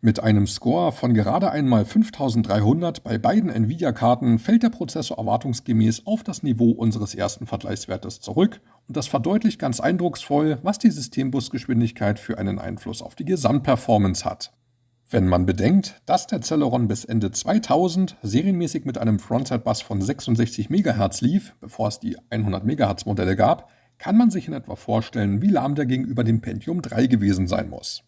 Mit einem Score von gerade einmal 5300 bei beiden Nvidia-Karten fällt der Prozessor erwartungsgemäß auf das Niveau unseres ersten Vergleichswertes zurück und das verdeutlicht ganz eindrucksvoll, was die Systembusgeschwindigkeit für einen Einfluss auf die Gesamtperformance hat. Wenn man bedenkt, dass der Celeron bis Ende 2000 serienmäßig mit einem Frontside-Bus von 66 MHz lief, bevor es die 100 MHz Modelle gab, kann man sich in etwa vorstellen, wie lahm der gegenüber dem Pentium 3 gewesen sein muss.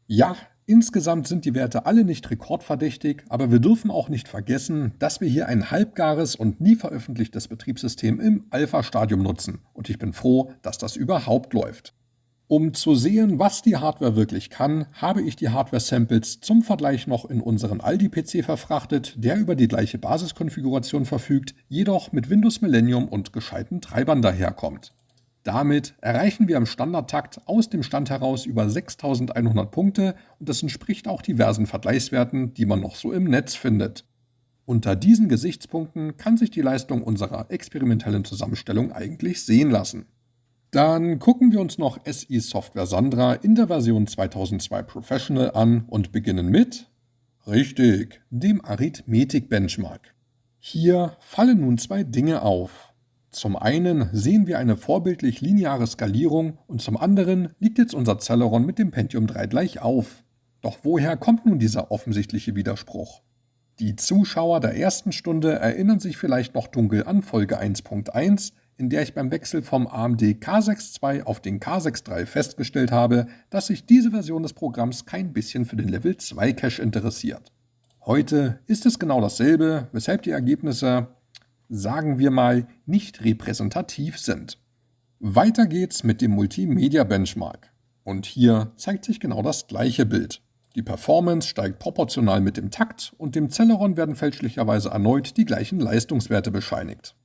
Ja, insgesamt sind die Werte alle nicht rekordverdächtig, aber wir dürfen auch nicht vergessen, dass wir hier ein halbgares und nie veröffentlichtes Betriebssystem im Alpha-Stadium nutzen und ich bin froh, dass das überhaupt läuft. Um zu sehen, was die Hardware wirklich kann, habe ich die Hardware-Samples zum Vergleich noch in unseren Aldi-PC verfrachtet, der über die gleiche Basiskonfiguration verfügt, jedoch mit Windows Millennium und gescheiten Treibern daherkommt. Damit erreichen wir im Standardtakt aus dem Stand heraus über 6100 Punkte und das entspricht auch diversen Vergleichswerten, die man noch so im Netz findet. Unter diesen Gesichtspunkten kann sich die Leistung unserer experimentellen Zusammenstellung eigentlich sehen lassen. Dann gucken wir uns noch SI Software Sandra in der Version 2002 Professional an und beginnen mit, richtig, dem Arithmetik Benchmark. Hier fallen nun zwei Dinge auf. Zum einen sehen wir eine vorbildlich lineare Skalierung und zum anderen liegt jetzt unser Celeron mit dem Pentium 3 gleich auf. Doch woher kommt nun dieser offensichtliche Widerspruch? Die Zuschauer der ersten Stunde erinnern sich vielleicht noch dunkel an Folge 1.1, in der ich beim Wechsel vom AMD K6 II auf den K6 III festgestellt habe, dass sich diese Version des Programms kein bisschen für den Level 2 Cache interessiert. Heute ist es genau dasselbe, weshalb die Ergebnisse, sagen wir mal, nicht repräsentativ sind. Weiter geht's mit dem Multimedia Benchmark. Und hier zeigt sich genau das gleiche Bild. Die Performance steigt proportional mit dem Takt und dem Celeron werden fälschlicherweise erneut die gleichen Leistungswerte bescheinigt.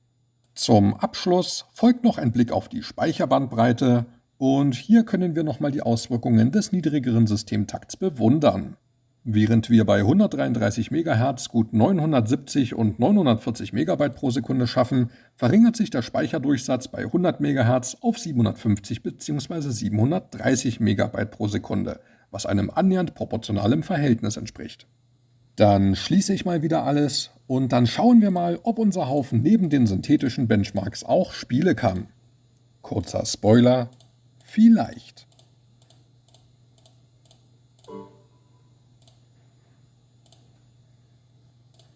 Zum Abschluss folgt noch ein Blick auf die Speicherbandbreite und hier können wir nochmal die Auswirkungen des niedrigeren Systemtakts bewundern. Während wir bei 133 MHz gut 970 und 940 MB pro Sekunde schaffen, verringert sich der Speicherdurchsatz bei 100 MHz auf 750 bzw. 730 MB pro Sekunde, was einem annähernd proportionalen Verhältnis entspricht. Dann schließe ich mal wieder alles und dann schauen wir mal, ob unser Haufen neben den synthetischen Benchmarks auch Spiele kann. Kurzer Spoiler, vielleicht.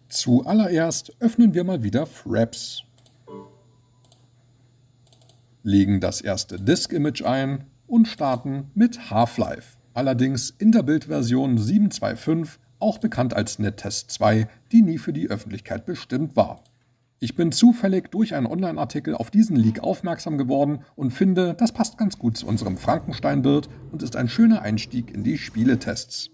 Zuallererst öffnen wir mal wieder Fraps, legen das erste Disk-Image ein und starten mit Half-Life, allerdings in der Bildversion 7.2.5, auch bekannt als NetTest 2, die nie für die Öffentlichkeit bestimmt war. Ich bin zufällig durch einen Online-Artikel auf diesen Leak aufmerksam geworden und finde, das passt ganz gut zu unserem Frankenstein-Bild und ist ein schöner Einstieg in die Spieletests.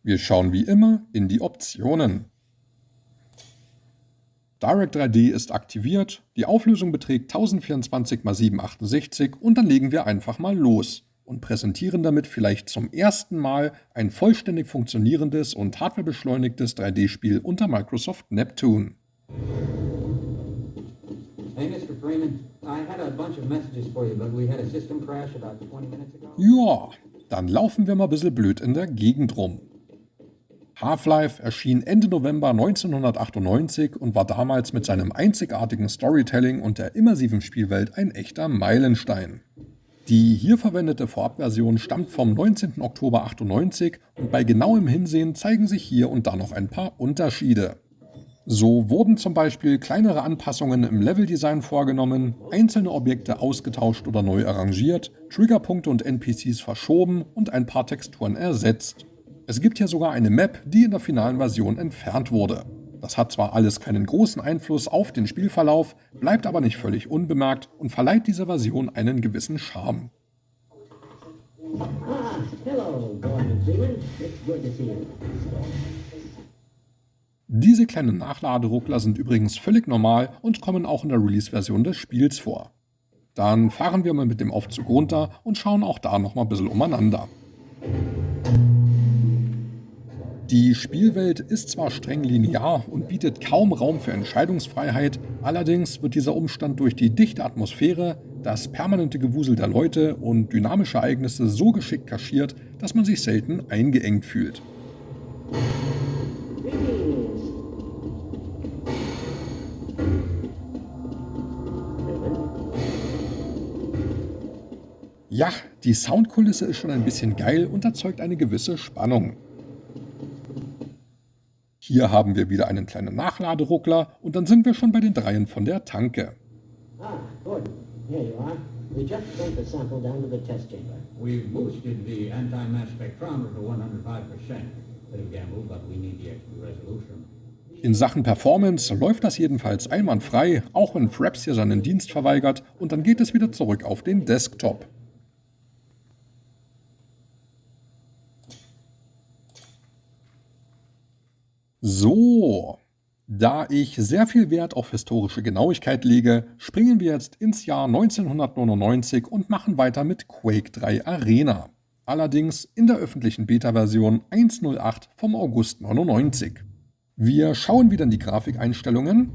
Wir schauen wie immer in die Optionen. Direct 3D ist aktiviert, die Auflösung beträgt 1024 x 768 und dann legen wir einfach mal los und präsentieren damit vielleicht zum ersten Mal ein vollständig funktionierendes und hardwarebeschleunigtes 3D-Spiel unter Microsoft Neptune. Hey, Mr. Freeman, I had a bunch of messages for you, but we had a system crash about 20 minutes ago. Ja, dann laufen wir mal ein bisschen blöd in der Gegend rum. Half-Life erschien Ende November 1998 und war damals mit seinem einzigartigen Storytelling und der immersiven Spielwelt ein echter Meilenstein. Die hier verwendete Vorabversion stammt vom 19. Oktober 98 und bei genauem Hinsehen zeigen sich hier und da noch ein paar Unterschiede. So wurden zum Beispiel kleinere Anpassungen im Leveldesign vorgenommen, einzelne Objekte ausgetauscht oder neu arrangiert, Triggerpunkte und NPCs verschoben und ein paar Texturen ersetzt. Es gibt hier sogar eine Map, die in der finalen Version entfernt wurde. Das hat zwar alles keinen großen Einfluss auf den Spielverlauf, bleibt aber nicht völlig unbemerkt und verleiht dieser Version einen gewissen Charme. Hello, Gordon Freeman. It's good to see you. Diese kleinen Nachladeruckler sind übrigens völlig normal und kommen auch in der Release-Version des Spiels vor. Dann fahren wir mal mit dem Aufzug runter und schauen auch da nochmal ein bisschen umeinander. Die Spielwelt ist zwar streng linear und bietet kaum Raum für Entscheidungsfreiheit, allerdings wird dieser Umstand durch die dichte Atmosphäre, das permanente Gewusel der Leute und dynamische Ereignisse so geschickt kaschiert, dass man sich selten eingeengt fühlt. Ja, die Soundkulisse ist schon ein bisschen geil und erzeugt eine gewisse Spannung. Hier haben wir wieder einen kleinen Nachladeruckler und dann sind wir schon bei den Dreien von der Tanke. Ah, Gordon, here you are. We just sent the sample down to the test chamber. We've boosted the anti-mass spectrometer to 105%. Bit of gamble, but we need the extra resolution. In Sachen Performance läuft das jedenfalls einwandfrei, auch wenn Fraps hier seinen Dienst verweigert und dann geht es wieder zurück auf den Desktop. So, da ich sehr viel Wert auf historische Genauigkeit lege, springen wir jetzt ins Jahr 1999 und machen weiter mit Quake 3 Arena. Allerdings in der öffentlichen Beta-Version 1.08 vom August 99. Wir schauen wieder in die Grafikeinstellungen.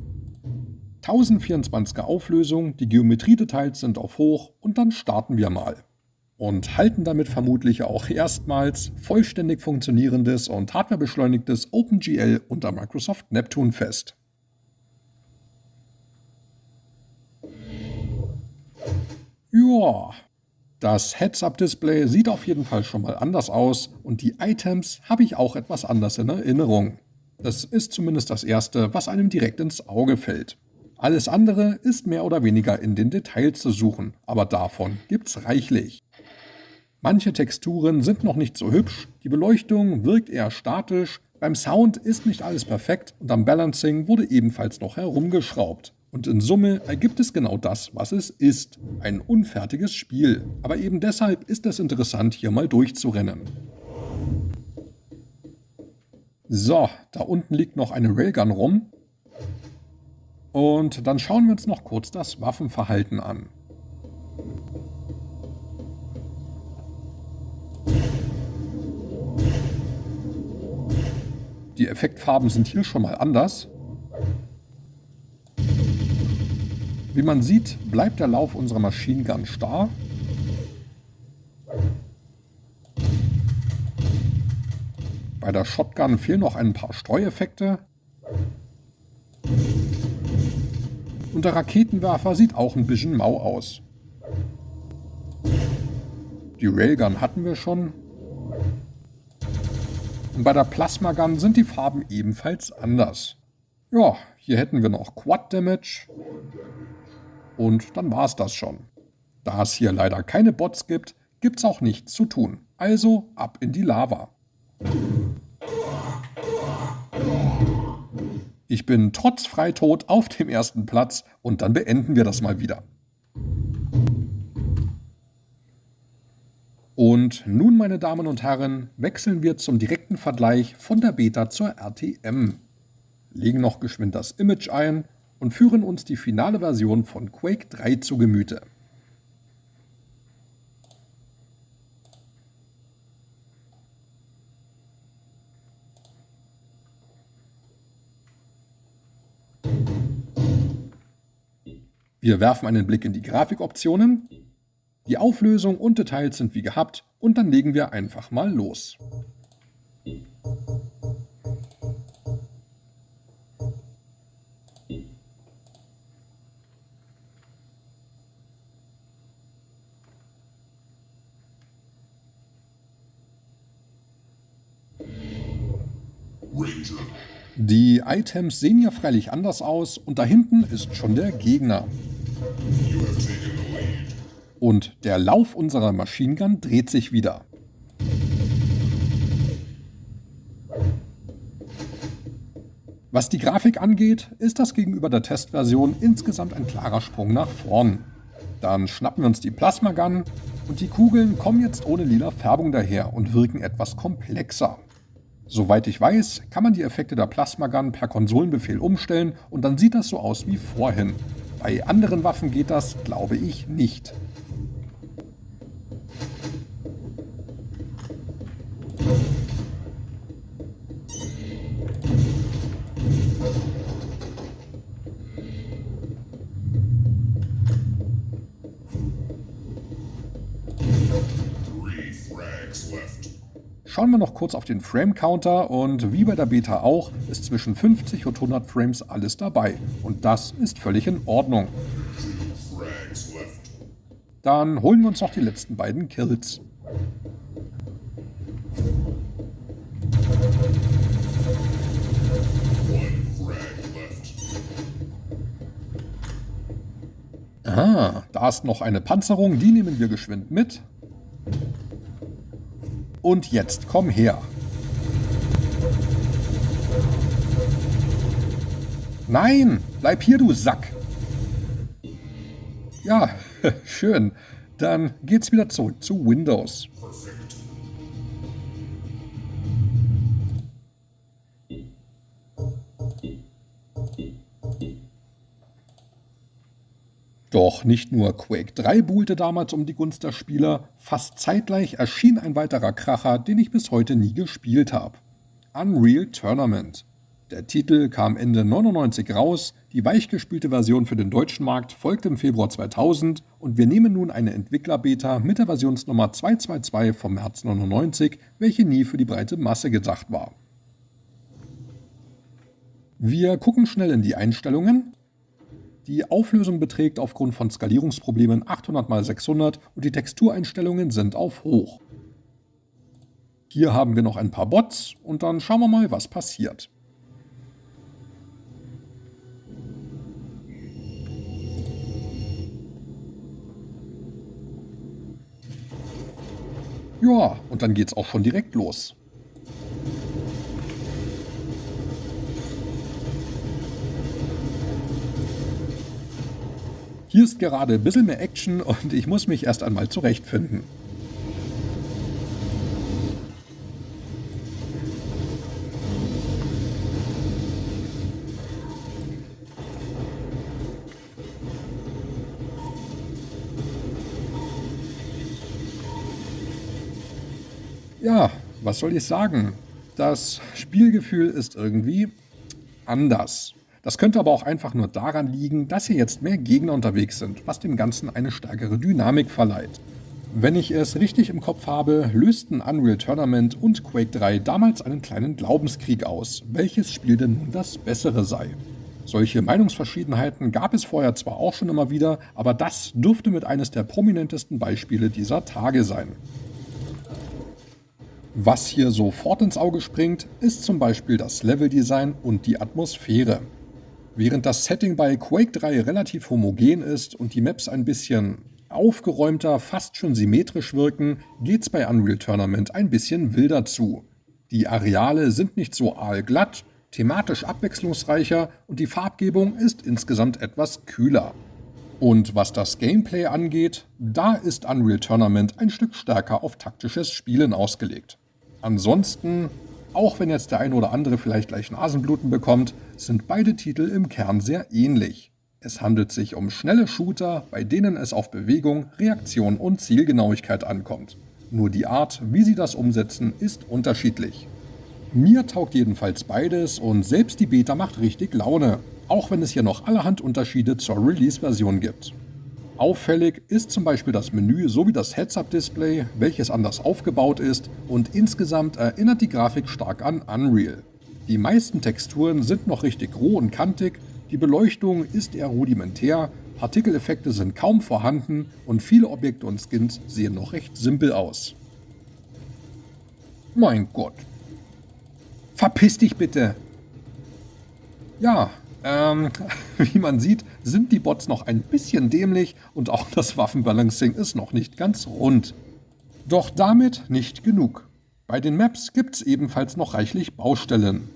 1024er Auflösung, die Geometriedetails sind auf hoch und dann starten wir mal. Und halten damit vermutlich auch erstmals vollständig funktionierendes und hardwarebeschleunigtes OpenGL unter Microsoft Neptune fest. Ja, das Heads-Up-Display sieht auf jeden Fall schon mal anders aus und die Items habe ich auch etwas anders in Erinnerung. Das ist zumindest das Erste, was einem direkt ins Auge fällt. Alles andere ist mehr oder weniger in den Details zu suchen, aber davon gibt's reichlich. Manche Texturen sind noch nicht so hübsch, die Beleuchtung wirkt eher statisch, beim Sound ist nicht alles perfekt und am Balancing wurde ebenfalls noch herumgeschraubt. Und in Summe ergibt es genau das, was es ist. Ein unfertiges Spiel. Aber eben deshalb ist es interessant, hier mal durchzurennen. So, da unten liegt noch eine Railgun rum. Und dann schauen wir uns noch kurz das Waffenverhalten an. Die Effektfarben sind hier schon mal anders. Wie man sieht, bleibt der Lauf unserer Machine Gun starr. Bei der Shotgun fehlen noch ein paar Streueffekte. Und der Raketenwerfer sieht auch ein bisschen mau aus. Die Railgun hatten wir schon. Und bei der Plasma Gun sind die Farben ebenfalls anders. Ja, hier hätten wir noch Quad Damage. Und dann war es das schon. Da es hier leider keine Bots gibt, gibt's auch nichts zu tun. Also ab in die Lava. Ich bin trotz Freitod auf dem ersten Platz und dann beenden wir das mal wieder. Und nun, meine Damen und Herren, wechseln wir zum direkten Vergleich von der Beta zur RTM. Legen noch geschwind das Image ein und führen uns die finale Version von Quake 3 zu Gemüte. Wir werfen einen Blick in die Grafikoptionen. Die Auflösung und Details sind wie gehabt und dann legen wir einfach mal los. Die Items sehen ja freilich anders aus und da hinten ist schon der Gegner. Und der Lauf unserer Machine Gun dreht sich wieder. Was die Grafik angeht, ist das gegenüber der Testversion insgesamt ein klarer Sprung nach vorn. Dann schnappen wir uns die Plasma Gun und die Kugeln kommen jetzt ohne lila Färbung daher und wirken etwas komplexer. Soweit ich weiß, kann man die Effekte der Plasma Gun per Konsolenbefehl umstellen und dann sieht das so aus wie vorhin. Bei anderen Waffen geht das, glaube ich, nicht. Schauen wir noch kurz auf den Frame-Counter und wie bei der Beta auch, ist zwischen 50 und 100 Frames alles dabei. Und das ist völlig in Ordnung. Dann holen wir uns noch die letzten beiden Kills. Aha, da ist noch eine Panzerung, die nehmen wir geschwind mit. Und jetzt komm her. Nein, bleib hier, du Sack. Ja, schön. Dann geht's wieder zurück zu Windows. Doch nicht nur Quake 3 buhlte damals um die Gunst der Spieler, fast zeitgleich erschien ein weiterer Kracher, den ich bis heute nie gespielt habe. Unreal Tournament. Der Titel kam Ende 99 raus, die weichgespülte Version für den deutschen Markt folgte im Februar 2000 und wir nehmen nun eine Entwickler-Beta mit der Versionsnummer 222 vom März 99, welche nie für die breite Masse gedacht war. Wir gucken schnell in die Einstellungen. Die Auflösung beträgt aufgrund von Skalierungsproblemen 800×600 und die Textureinstellungen sind auf hoch. Hier haben wir noch ein paar Bots und dann schauen wir mal, was passiert. Ja, und dann geht's auch schon direkt los. Hier ist gerade ein bisschen mehr Action und ich muss mich erst einmal zurechtfinden. Ja, was soll ich sagen? Das Spielgefühl ist irgendwie anders. Das könnte aber auch einfach nur daran liegen, dass hier jetzt mehr Gegner unterwegs sind, was dem Ganzen eine stärkere Dynamik verleiht. Wenn ich es richtig im Kopf habe, lösten Unreal Tournament und Quake 3 damals einen kleinen Glaubenskrieg aus, welches Spiel denn nun das Bessere sei. Solche Meinungsverschiedenheiten gab es vorher zwar auch schon immer wieder, aber das dürfte mit eines der prominentesten Beispiele dieser Tage sein. Was hier sofort ins Auge springt, ist zum Beispiel das Leveldesign und die Atmosphäre. Während das Setting bei Quake 3 relativ homogen ist und die Maps ein bisschen aufgeräumter, fast schon symmetrisch wirken, geht's bei Unreal Tournament ein bisschen wilder zu. Die Areale sind nicht so aalglatt, thematisch abwechslungsreicher und die Farbgebung ist insgesamt etwas kühler. Und was das Gameplay angeht, da ist Unreal Tournament ein Stück stärker auf taktisches Spielen ausgelegt. Ansonsten, auch wenn jetzt der ein oder andere vielleicht gleich Nasenbluten bekommt, sind beide Titel im Kern sehr ähnlich. Es handelt sich um schnelle Shooter, bei denen es auf Bewegung, Reaktion und Zielgenauigkeit ankommt. Nur die Art, wie sie das umsetzen, ist unterschiedlich. Mir taugt jedenfalls beides und selbst die Beta macht richtig Laune, auch wenn es hier noch allerhand Unterschiede zur Release-Version gibt. Auffällig ist zum Beispiel das Menü sowie das Heads-Up-Display, welches anders aufgebaut ist und insgesamt erinnert die Grafik stark an Unreal. Die meisten Texturen sind noch richtig roh und kantig, die Beleuchtung ist eher rudimentär, Partikeleffekte sind kaum vorhanden und viele Objekte und Skins sehen noch recht simpel aus. Mein Gott. Verpiss dich bitte! Ja, wie man sieht, sind die Bots noch ein bisschen dämlich und auch das Waffenbalancing ist noch nicht ganz rund. Doch damit nicht genug. Bei den Maps gibt's ebenfalls noch reichlich Baustellen.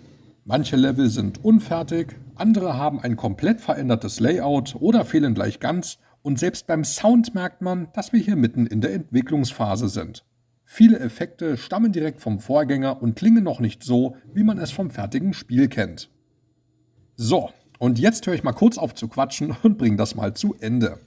Manche Level sind unfertig, andere haben ein komplett verändertes Layout oder fehlen gleich ganz und selbst beim Sound merkt man, dass wir hier mitten in der Entwicklungsphase sind. Viele Effekte stammen direkt vom Vorgänger und klingen noch nicht so, wie man es vom fertigen Spiel kennt. So, und jetzt höre ich mal kurz auf zu quatschen und bringe das mal zu Ende.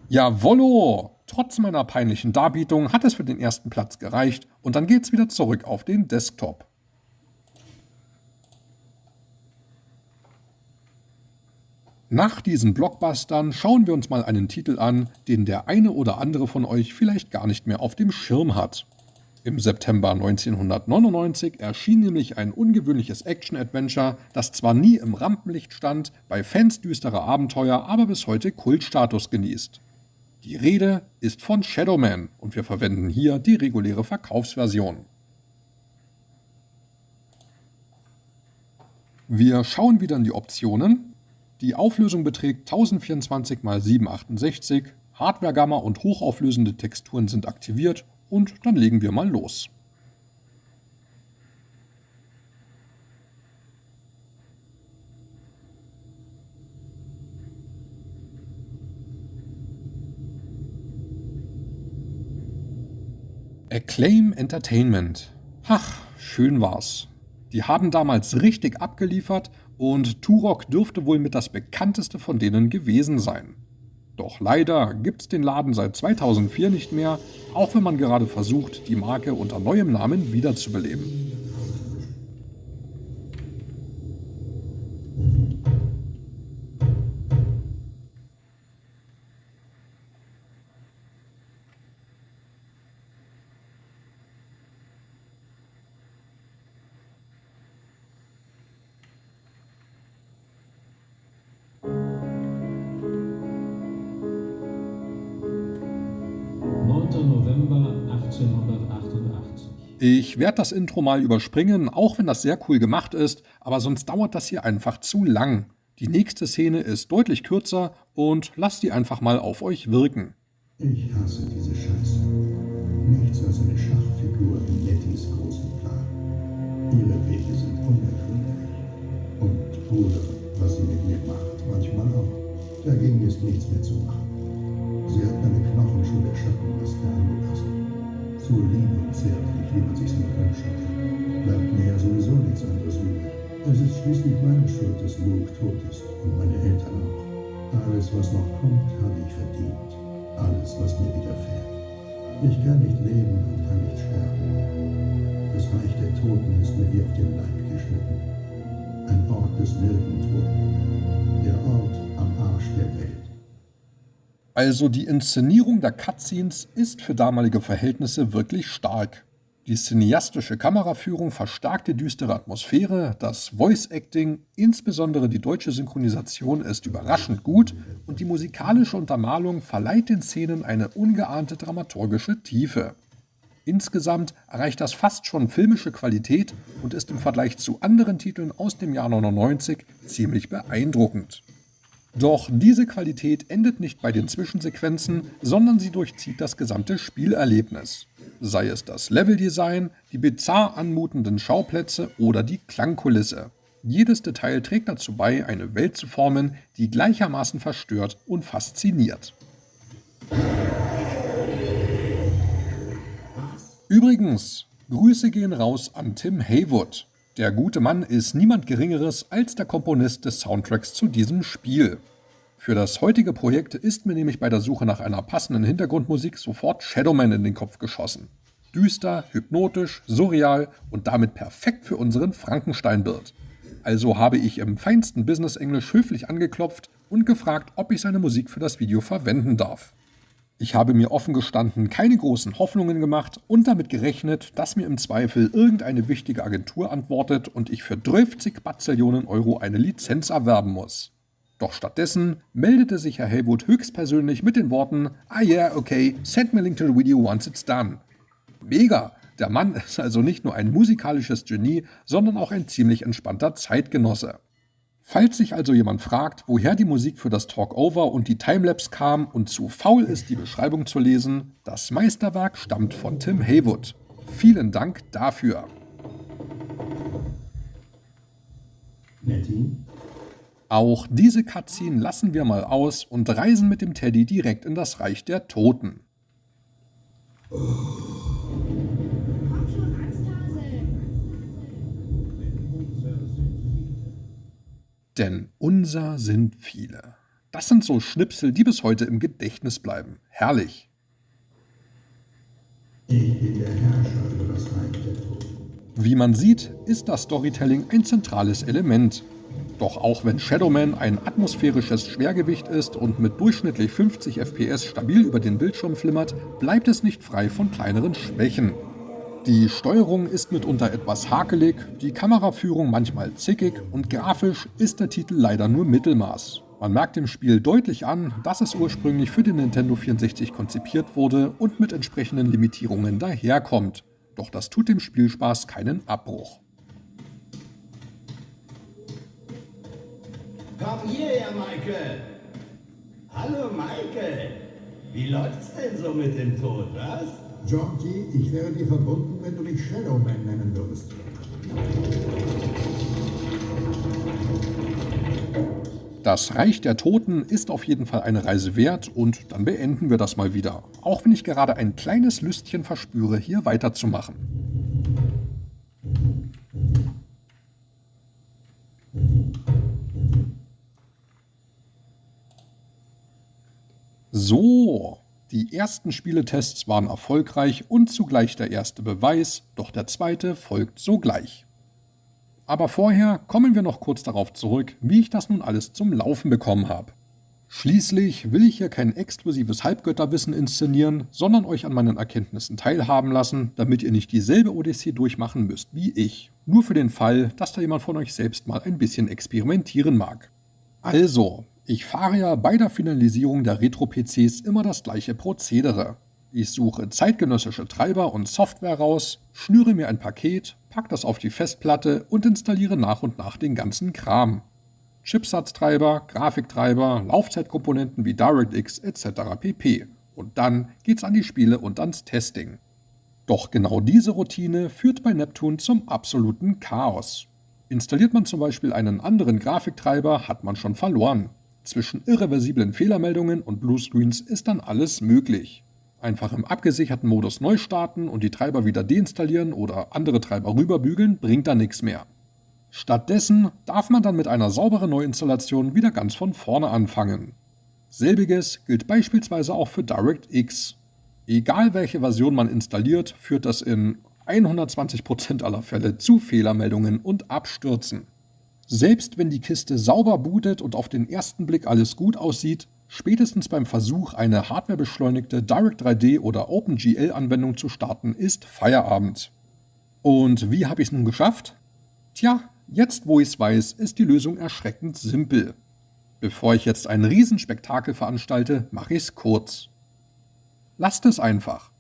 Jawollo! Trotz meiner peinlichen Darbietung hat es für den ersten Platz gereicht und dann geht's wieder zurück auf den Desktop. Nach diesen Blockbustern schauen wir uns mal einen Titel an, den der eine oder andere von euch vielleicht gar nicht mehr auf dem Schirm hat. Im September 1999 erschien nämlich ein ungewöhnliches Action-Adventure, das zwar nie im Rampenlicht stand, bei Fans düsterer Abenteuer aber bis heute Kultstatus genießt. Die Rede ist von Shadow Man und wir verwenden hier die reguläre Verkaufsversion. Wir schauen wieder in die Optionen. Die Auflösung beträgt 1024 x 768, Hardware-Gamma und hochauflösende Texturen sind aktiviert und dann legen wir mal los. Acclaim Entertainment. Ach, schön war's. Die haben damals richtig abgeliefert und Turok dürfte wohl mit das bekannteste von denen gewesen sein. Doch leider gibt's den Laden seit 2004 nicht mehr, auch wenn man gerade versucht, die Marke unter neuem Namen wiederzubeleben. November 1888. Ich werde das Intro mal überspringen, auch wenn das sehr cool gemacht ist, aber sonst dauert das hier einfach zu lang. Die nächste Szene ist deutlich kürzer und lasst die einfach mal auf euch wirken. Ich hasse diese Scheiße. Nichts als eine Schachfigur in Yetis großen Plan. Ihre Wege sind unergründlich. Und Bruder, was sie mit mir macht, manchmal auch. Dagegen ist nichts mehr zu machen. Sie hat meine Knochenschuhe der Schattenmaske angelassen. So lieb und zärtlich, wie man sich's nur wünschen kann. Bleibt mir ja sowieso nichts anderes übrig. Es ist schließlich meine Schuld, dass Luke tot ist und meine Eltern auch. Alles, was noch kommt, habe ich verdient. Alles, was mir widerfährt. Ich kann nicht leben und kann nicht sterben. Das Reich der Toten ist mir wie auf den Leib geschnitten. Ein Ort des Nirgendwo. Der Ort am Arsch der Welt. Also die Inszenierung der Cutscenes ist für damalige Verhältnisse wirklich stark. Die cineastische Kameraführung verstärkt die düstere Atmosphäre, das Voice-Acting, insbesondere die deutsche Synchronisation, ist überraschend gut und die musikalische Untermalung verleiht den Szenen eine ungeahnte dramaturgische Tiefe. Insgesamt erreicht das fast schon filmische Qualität und ist im Vergleich zu anderen Titeln aus dem Jahr 99 ziemlich beeindruckend. Doch diese Qualität endet nicht bei den Zwischensequenzen, sondern sie durchzieht das gesamte Spielerlebnis. Sei es das Leveldesign, die bizarr anmutenden Schauplätze oder die Klangkulisse. Jedes Detail trägt dazu bei, eine Welt zu formen, die gleichermaßen verstört und fasziniert. Übrigens, Grüße gehen raus an Tim Haywood. Der gute Mann ist niemand Geringeres als der Komponist des Soundtracks zu diesem Spiel. Für das heutige Projekt ist mir nämlich bei der Suche nach einer passenden Hintergrundmusik sofort Shadow Man in den Kopf geschossen. Düster, hypnotisch, surreal und damit perfekt für unseren Frankenstein-Bild. Also habe ich im feinsten Business-Englisch höflich angeklopft und gefragt, ob ich seine Musik für das Video verwenden darf. Ich habe mir offen gestanden keine großen Hoffnungen gemacht und damit gerechnet, dass mir im Zweifel irgendeine wichtige Agentur antwortet und ich für 30 Bazillionen Euro eine Lizenz erwerben muss. Doch stattdessen meldete sich Herr Haywood höchstpersönlich mit den Worten "Ah yeah, okay, send me a link to the video once it's done." Mega! Der Mann ist also nicht nur ein musikalisches Genie, sondern auch ein ziemlich entspannter Zeitgenosse. Falls sich also jemand fragt, woher die Musik für das Talkover und die Timelapse kam und zu faul ist, die Beschreibung zu lesen, das Meisterwerk stammt von Tim Haywood. Vielen Dank dafür. Nettie? Auch diese Cutscene lassen wir mal aus und reisen mit dem Teddy direkt in das Reich der Toten. Denn unser sind viele. Das sind so Schnipsel, die bis heute im Gedächtnis bleiben. Herrlich. Ich bin der Herrscher über das Reich der Toten. Wie man sieht, ist das Storytelling ein zentrales Element. Doch auch wenn Shadowman ein atmosphärisches Schwergewicht ist und mit durchschnittlich 50 FPS stabil über den Bildschirm flimmert, bleibt es nicht frei von kleineren Schwächen. Die Steuerung ist mitunter etwas hakelig, die Kameraführung manchmal zickig und grafisch ist der Titel leider nur Mittelmaß. Man merkt dem Spiel deutlich an, dass es ursprünglich für den Nintendo 64 konzipiert wurde und mit entsprechenden Limitierungen daherkommt. Doch das tut dem Spielspaß keinen Abbruch. Komm hierher, Michael! Hallo, Michael! Wie läuft's denn so mit dem Tod, was? Georgie, ich wäre dir verbunden, wenn du mich Shadowman nennen würdest. Das Reich der Toten ist auf jeden Fall eine Reise wert und dann beenden wir das mal wieder. Auch wenn ich gerade ein kleines Lüstchen verspüre, hier weiterzumachen. So, die ersten Spieletests waren erfolgreich und zugleich der erste Beweis, doch der zweite folgt sogleich. Aber vorher kommen wir noch kurz darauf zurück, wie ich das nun alles zum Laufen bekommen habe. Schließlich will ich hier kein exklusives Halbgötterwissen inszenieren, sondern euch an meinen Erkenntnissen teilhaben lassen, damit ihr nicht dieselbe Odyssee durchmachen müsst wie ich. Nur für den Fall, dass da jemand von euch selbst mal ein bisschen experimentieren mag. Also, ich fahre ja bei der Finalisierung der Retro-PCs immer das gleiche Prozedere. Ich suche zeitgenössische Treiber und Software raus, schnüre mir ein Paket, packe das auf die Festplatte und installiere nach und nach den ganzen Kram. Chipsatztreiber, Grafiktreiber, Laufzeitkomponenten wie DirectX etc. pp. Und dann geht's an die Spiele und ans Testing. Doch genau diese Routine führt bei Neptune zum absoluten Chaos. Installiert man zum Beispiel einen anderen Grafiktreiber, hat man schon verloren. Zwischen irreversiblen Fehlermeldungen und Bluescreens ist dann alles möglich. Einfach im abgesicherten Modus neu starten und die Treiber wieder deinstallieren oder andere Treiber rüberbügeln, bringt da nichts mehr. Stattdessen darf man dann mit einer sauberen Neuinstallation wieder ganz von vorne anfangen. Selbiges gilt beispielsweise auch für DirectX. Egal welche Version man installiert, führt das in 120% aller Fälle zu Fehlermeldungen und Abstürzen. Selbst wenn die Kiste sauber bootet und auf den ersten Blick alles gut aussieht, spätestens beim Versuch, eine hardwarebeschleunigte Direct3D oder OpenGL-Anwendung zu starten, ist Feierabend. Und wie habe ich es nun geschafft? Tja, jetzt wo ich es weiß, ist die Lösung erschreckend simpel. Bevor ich jetzt ein Riesenspektakel veranstalte, mache ich es kurz. Lasst es einfach.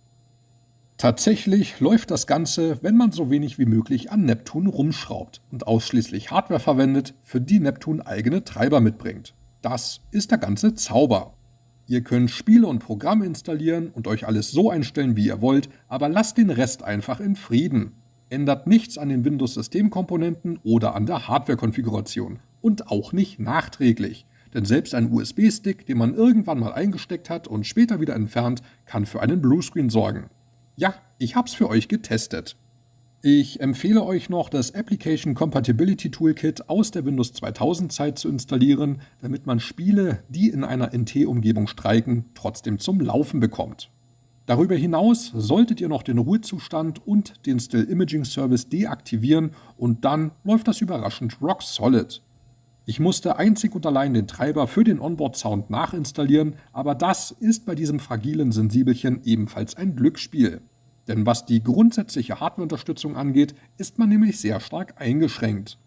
Tatsächlich läuft das Ganze, wenn man so wenig wie möglich an Neptune rumschraubt und ausschließlich Hardware verwendet, für die Neptune eigene Treiber mitbringt. Das ist der ganze Zauber. Ihr könnt Spiele und Programme installieren und euch alles so einstellen, wie ihr wollt, aber lasst den Rest einfach in Frieden. Ändert nichts an den Windows-Systemkomponenten oder an der Hardware-Konfiguration. Und auch nicht nachträglich. Denn selbst ein USB-Stick, den man irgendwann mal eingesteckt hat und später wieder entfernt, kann für einen Bluescreen sorgen. Ja, ich hab's für euch getestet. Ich empfehle euch noch, das Application Compatibility Toolkit aus der Windows 2000 Zeit zu installieren, damit man Spiele, die in einer NT-Umgebung streiken, trotzdem zum Laufen bekommt. Darüber hinaus solltet ihr noch den Ruhezustand und den Still Imaging Service deaktivieren und dann läuft das überraschend rock solid. Ich musste einzig und allein den Treiber für den Onboard-Sound nachinstallieren, aber das ist bei diesem fragilen Sensibelchen ebenfalls ein Glücksspiel. Denn was die grundsätzliche Hardware-Unterstützung angeht, ist man nämlich sehr stark eingeschränkt.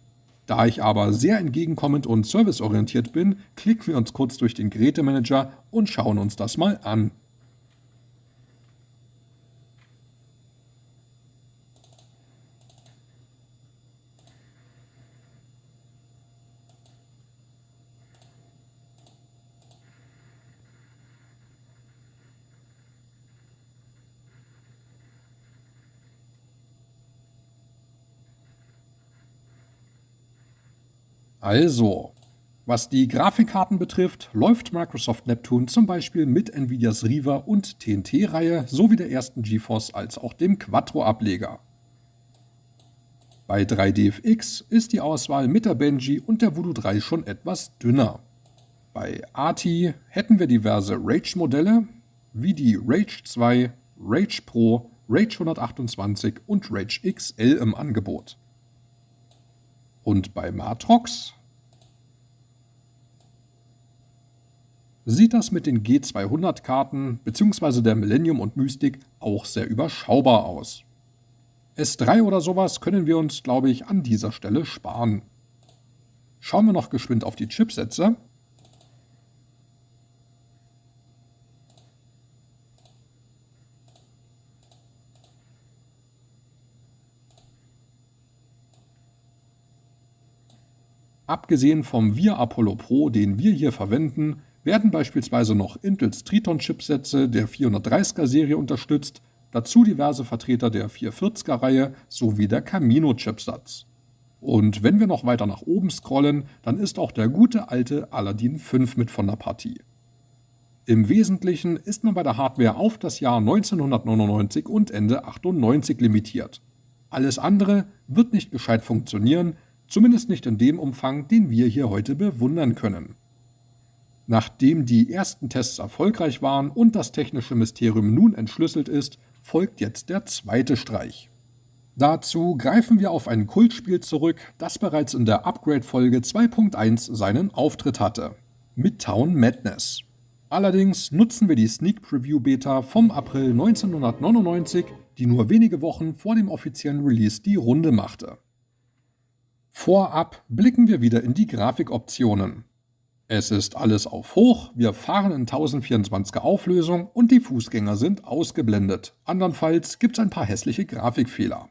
Da ich aber sehr entgegenkommend und serviceorientiert bin, klicken wir uns kurz durch den Gerätemanager und schauen uns das mal an. Also, was die Grafikkarten betrifft, läuft Microsoft Neptune zum Beispiel mit Nvidias Riva und TNT-Reihe sowie der ersten GeForce als auch dem Quattro-Ableger. Bei 3DFX ist die Auswahl mit der Benji und der Voodoo 3 schon etwas dünner. Bei ATI hätten wir diverse Rage-Modelle wie die Rage 2, Rage Pro, Rage 128 und Rage XL im Angebot. Und bei Matrox sieht das mit den G200-Karten bzw. der Millennium und Mystic auch sehr überschaubar aus. S3 oder sowas können wir uns, glaube ich, an dieser Stelle sparen. Schauen wir noch geschwind auf die Chipsätze. Abgesehen vom VIA Apollo Pro, den wir hier verwenden, werden beispielsweise noch Intels Triton-Chipsätze der 430er-Serie unterstützt, dazu diverse Vertreter der 440er-Reihe sowie der Camino-Chipsatz. Und wenn wir noch weiter nach oben scrollen, dann ist auch der gute alte Aladdin 5 mit von der Partie. Im Wesentlichen ist man bei der Hardware auf das Jahr 1999 und Ende 98 limitiert. Alles andere wird nicht gescheit funktionieren, zumindest nicht in dem Umfang, den wir hier heute bewundern können. Nachdem die ersten Tests erfolgreich waren und das technische Mysterium nun entschlüsselt ist, folgt jetzt der zweite Streich. Dazu greifen wir auf ein Kultspiel zurück, das bereits in der Upgrade-Folge 2.1 seinen Auftritt hatte: Midtown Madness. Allerdings nutzen wir die Sneak Preview Beta vom April 1999, die nur wenige Wochen vor dem offiziellen Release die Runde machte. Vorab blicken wir wieder in die Grafikoptionen. Es ist alles auf Hoch, wir fahren in 1024er Auflösung und die Fußgänger sind ausgeblendet. Andernfalls gibt es ein paar hässliche Grafikfehler.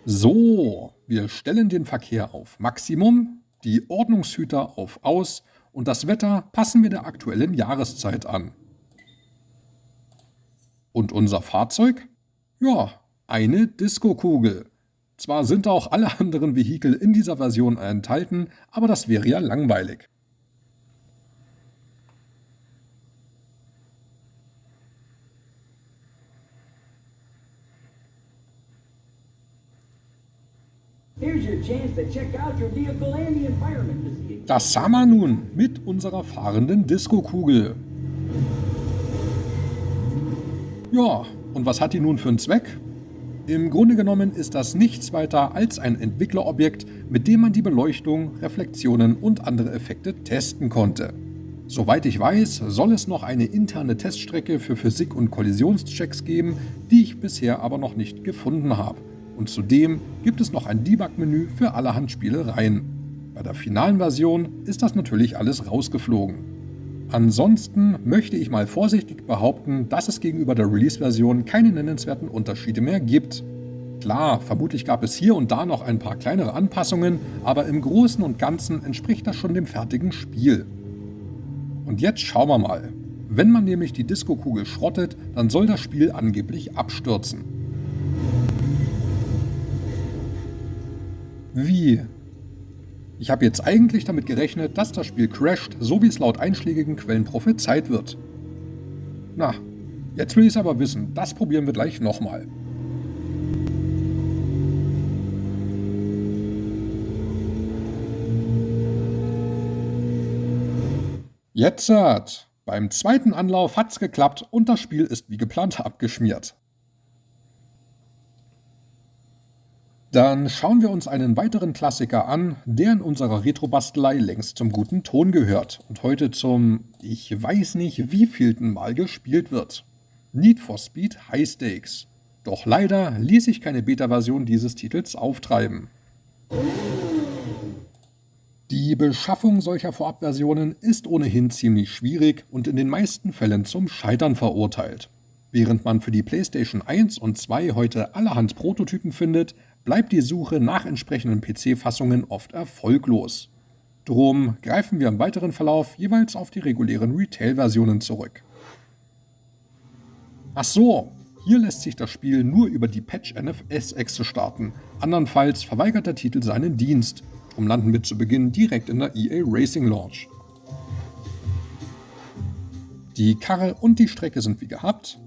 So, wir stellen den Verkehr auf Maximum, die Ordnungshüter auf Aus und das Wetter passen wir der aktuellen Jahreszeit an. Und unser Fahrzeug? Ja, eine Diskokugel. Zwar sind auch alle anderen Vehikel in dieser Version enthalten, aber das wäre ja langweilig. Here's your chance to check out your vehicle and the environment to see. Das haben wir nun mit unserer fahrenden Diskokugel. Ja, und was hat die nun für einen Zweck? Im Grunde genommen ist das nichts weiter als ein Entwicklerobjekt, mit dem man die Beleuchtung, Reflexionen und andere Effekte testen konnte. Soweit ich weiß, soll es noch eine interne Teststrecke für Physik- und Kollisionschecks geben, die ich bisher aber noch nicht gefunden habe. Und zudem gibt es noch ein Debug-Menü für allerhand Spielereien. Bei der finalen Version ist das natürlich alles rausgeflogen. Ansonsten möchte ich mal vorsichtig behaupten, dass es gegenüber der Release-Version keine nennenswerten Unterschiede mehr gibt. Klar, vermutlich gab es hier und da noch ein paar kleinere Anpassungen, aber im Großen und Ganzen entspricht das schon dem fertigen Spiel. Und jetzt schauen wir mal. Wenn man nämlich die Diskokugel schrottet, dann soll das Spiel angeblich abstürzen. Wie? Ich habe jetzt eigentlich damit gerechnet, dass das Spiel crasht, so wie es laut einschlägigen Quellen prophezeit wird. Na, jetzt will ich es aber wissen. Das probieren wir gleich nochmal. Jetzt, beim zweiten Anlauf hat's geklappt und das Spiel ist wie geplant abgeschmiert. Dann schauen wir uns einen weiteren Klassiker an, der in unserer Retrobastelei längst zum guten Ton gehört und heute zum, ich weiß nicht wievielten Mal gespielt wird. Need for Speed High Stakes. Doch leider ließ sich keine Beta-Version dieses Titels auftreiben. Die Beschaffung solcher Vorabversionen ist ohnehin ziemlich schwierig und in den meisten Fällen zum Scheitern verurteilt. Während man für die PlayStation 1 und 2 heute allerhand Prototypen findet, bleibt die Suche nach entsprechenden PC-Fassungen oft erfolglos. Drum greifen wir im weiteren Verlauf jeweils auf die regulären Retail-Versionen zurück. Ach so, hier lässt sich das Spiel nur über die Patch-NFS-Exe starten, andernfalls verweigert der Titel seinen Dienst. Drum landen wir zu Beginn direkt in der EA Racing Launch. Die Karre und die Strecke sind wie gehabt.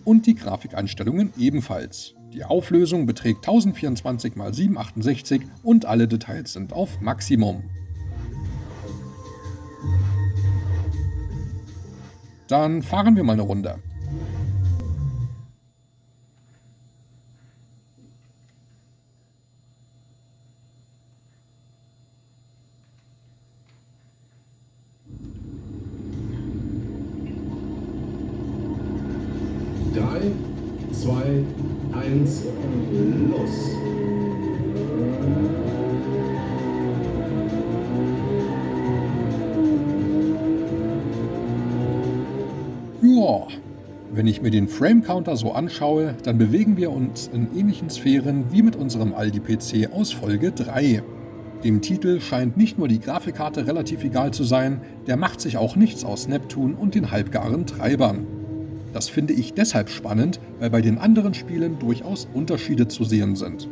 Und die Grafikeinstellungen ebenfalls. Die Auflösung beträgt 1024 x 768 und alle Details sind auf Maximum. Dann fahren wir mal eine Runde. 2, 1, los! Ja, wenn ich mir den Frame-Counter so anschaue, dann bewegen wir uns in ähnlichen Sphären wie mit unserem Aldi-PC aus Folge 3. Dem Titel scheint nicht nur die Grafikkarte relativ egal zu sein, der macht sich auch nichts aus Neptune und den halbgaren Treibern. Das finde ich deshalb spannend, weil bei den anderen Spielen durchaus Unterschiede zu sehen sind.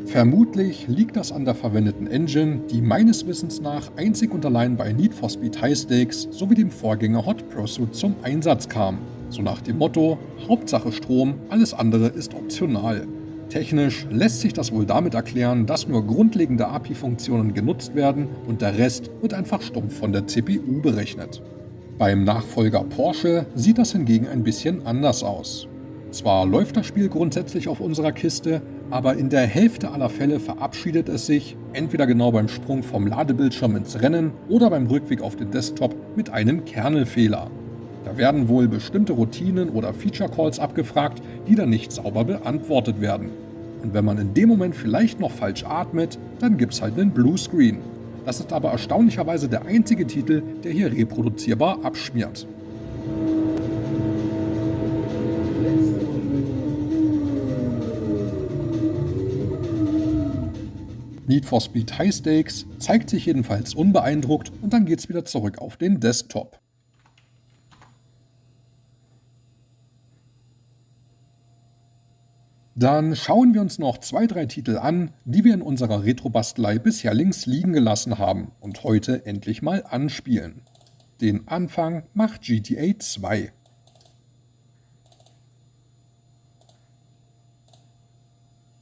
Vermutlich liegt das an der verwendeten Engine, die meines Wissens nach einzig und allein bei Need for Speed High Stakes sowie dem Vorgänger Hot Pursuit zum Einsatz kam. So nach dem Motto, Hauptsache Strom, alles andere ist optional. Technisch lässt sich das wohl damit erklären, dass nur grundlegende API-Funktionen genutzt werden und der Rest wird einfach stumpf von der CPU berechnet. Beim Nachfolger Porsche sieht das hingegen ein bisschen anders aus. Zwar läuft das Spiel grundsätzlich auf unserer Kiste, aber in der Hälfte aller Fälle verabschiedet es sich, entweder genau beim Sprung vom Ladebildschirm ins Rennen oder beim Rückweg auf den Desktop, mit einem Kernelfehler. Da werden wohl bestimmte Routinen oder Feature Calls abgefragt, die dann nicht sauber beantwortet werden. Und wenn man in dem Moment vielleicht noch falsch atmet, dann gibt's halt einen Bluescreen. Das ist aber erstaunlicherweise der einzige Titel, der hier reproduzierbar abschmiert. Need for Speed High Stakes zeigt sich jedenfalls unbeeindruckt und dann geht's wieder zurück auf den Desktop. Dann schauen wir uns noch 2-3 Titel an, die wir in unserer Retrobastelei bisher links liegen gelassen haben und heute endlich mal anspielen. Den Anfang macht GTA 2.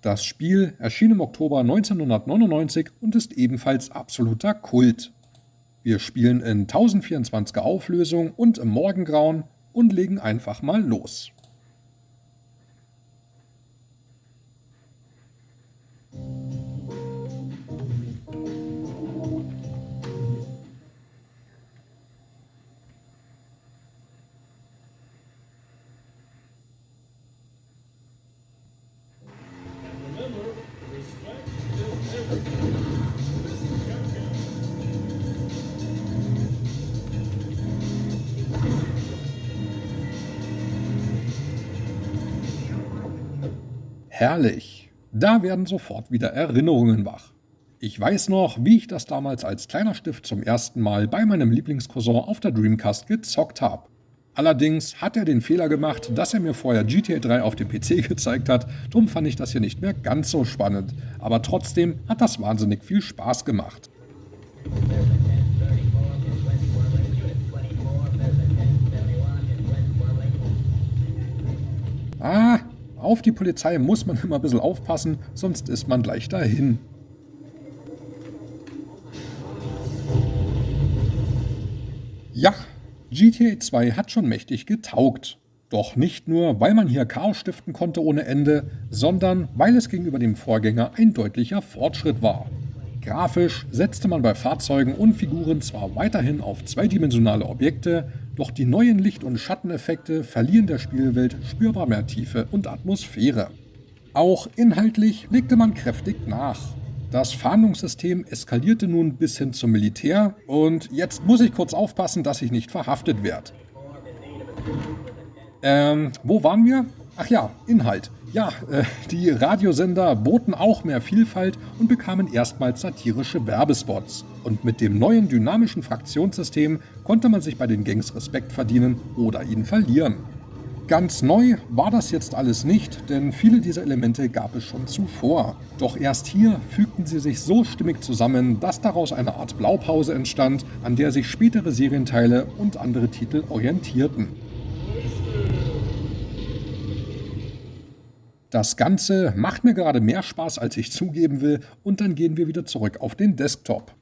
Das Spiel erschien im Oktober 1999 und ist ebenfalls absoluter Kult. Wir spielen in 1024er Auflösung und im Morgengrauen und legen einfach mal los. Herrlich. Da werden sofort wieder Erinnerungen wach. Ich weiß noch, wie ich das damals als kleiner Stift zum ersten Mal bei meinem Lieblingscousin auf der Dreamcast gezockt habe. Allerdings hat er den Fehler gemacht, dass er mir vorher GTA 3 auf dem PC gezeigt hat, drum fand ich das hier nicht mehr ganz so spannend. Aber trotzdem hat das wahnsinnig viel Spaß gemacht. Auf die Polizei muss man immer ein bisschen aufpassen, sonst ist man gleich dahin. Ja, GTA 2 hat schon mächtig getaugt. Doch nicht nur, weil man hier Chaos stiften konnte ohne Ende, sondern weil es gegenüber dem Vorgänger ein deutlicher Fortschritt war. Grafisch setzte man bei Fahrzeugen und Figuren zwar weiterhin auf zweidimensionale Objekte, doch die neuen Licht- und Schatteneffekte verliehen der Spielwelt spürbar mehr Tiefe und Atmosphäre. Auch inhaltlich legte man kräftig nach. Das Fahndungssystem eskalierte nun bis hin zum Militär und jetzt muss ich kurz aufpassen, dass ich nicht verhaftet werde. Wo waren wir? Ach ja, Inhalt. Ja, die Radiosender boten auch mehr Vielfalt und bekamen erstmals satirische Werbespots. Und mit dem neuen dynamischen Fraktionssystem konnte man sich bei den Gangs Respekt verdienen oder ihn verlieren. Ganz neu war das jetzt alles nicht, denn viele dieser Elemente gab es schon zuvor. Doch erst hier fügten sie sich so stimmig zusammen, dass daraus eine Art Blaupause entstand, an der sich spätere Serienteile und andere Titel orientierten. Das Ganze macht mir gerade mehr Spaß, als ich zugeben will, und dann gehen wir wieder zurück auf den Desktop.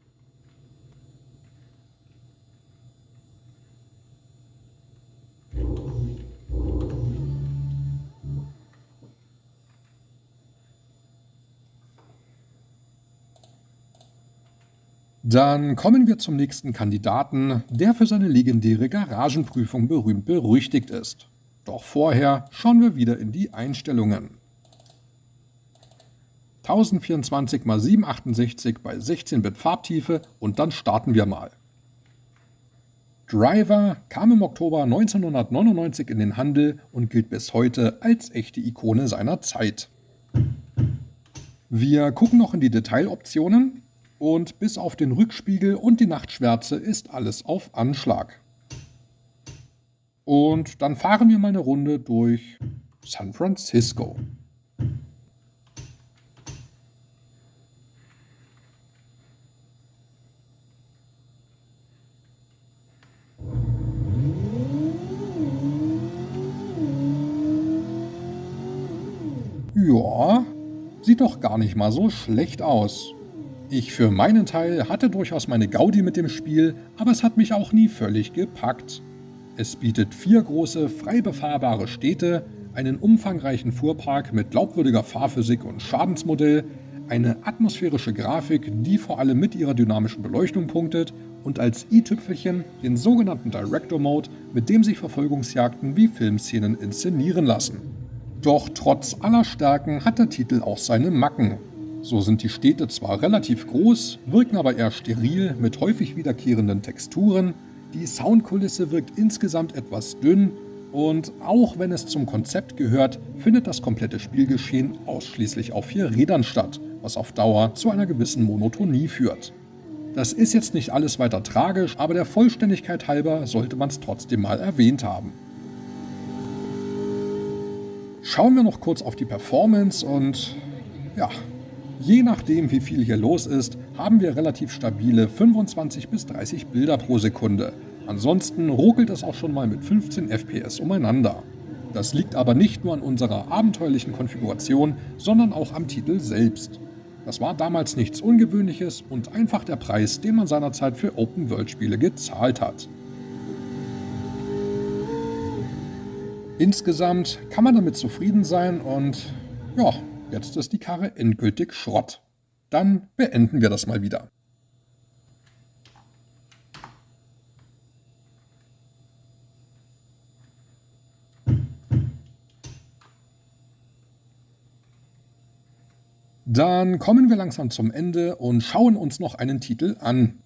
Dann kommen wir zum nächsten Kandidaten, der für seine legendäre Garagenprüfung berühmt berüchtigt ist. Doch vorher schauen wir wieder in die Einstellungen. 1024 x 768 bei 16-Bit Farbtiefe und dann starten wir mal. Driver kam im Oktober 1999 in den Handel und gilt bis heute als echte Ikone seiner Zeit. Wir gucken noch in die Detailoptionen und bis auf den Rückspiegel und die Nachtschwärze ist alles auf Anschlag. Und dann fahren wir mal eine Runde durch San Francisco. Ja, sieht doch gar nicht mal so schlecht aus. Ich für meinen Teil hatte durchaus meine Gaudi mit dem Spiel, aber es hat mich auch nie völlig gepackt. Es bietet 4 große, frei befahrbare Städte, einen umfangreichen Fuhrpark mit glaubwürdiger Fahrphysik und Schadensmodell, eine atmosphärische Grafik, die vor allem mit ihrer dynamischen Beleuchtung punktet und als i-Tüpfelchen den sogenannten Director Mode, mit dem sich Verfolgungsjagden wie Filmszenen inszenieren lassen. Doch trotz aller Stärken hat der Titel auch seine Macken. So sind die Städte zwar relativ groß, wirken aber eher steril mit häufig wiederkehrenden Texturen, die Soundkulisse wirkt insgesamt etwas dünn und auch wenn es zum Konzept gehört, findet das komplette Spielgeschehen ausschließlich auf 4 Rädern statt, was auf Dauer zu einer gewissen Monotonie führt. Das ist jetzt nicht alles weiter tragisch, aber der Vollständigkeit halber sollte man es trotzdem mal erwähnt haben. Schauen wir noch kurz auf die Performance und ja, je nachdem wie viel hier los ist, haben wir relativ stabile 25 bis 30 Bilder pro Sekunde. Ansonsten ruckelt es auch schon mal mit 15 FPS umeinander. Das liegt aber nicht nur an unserer abenteuerlichen Konfiguration, sondern auch am Titel selbst. Das war damals nichts Ungewöhnliches und einfach der Preis, den man seinerzeit für Open-World-Spiele gezahlt hat. Insgesamt kann man damit zufrieden sein und ja, jetzt ist die Karre endgültig Schrott. Dann beenden wir das mal wieder. Dann kommen wir langsam zum Ende und schauen uns noch einen Titel an.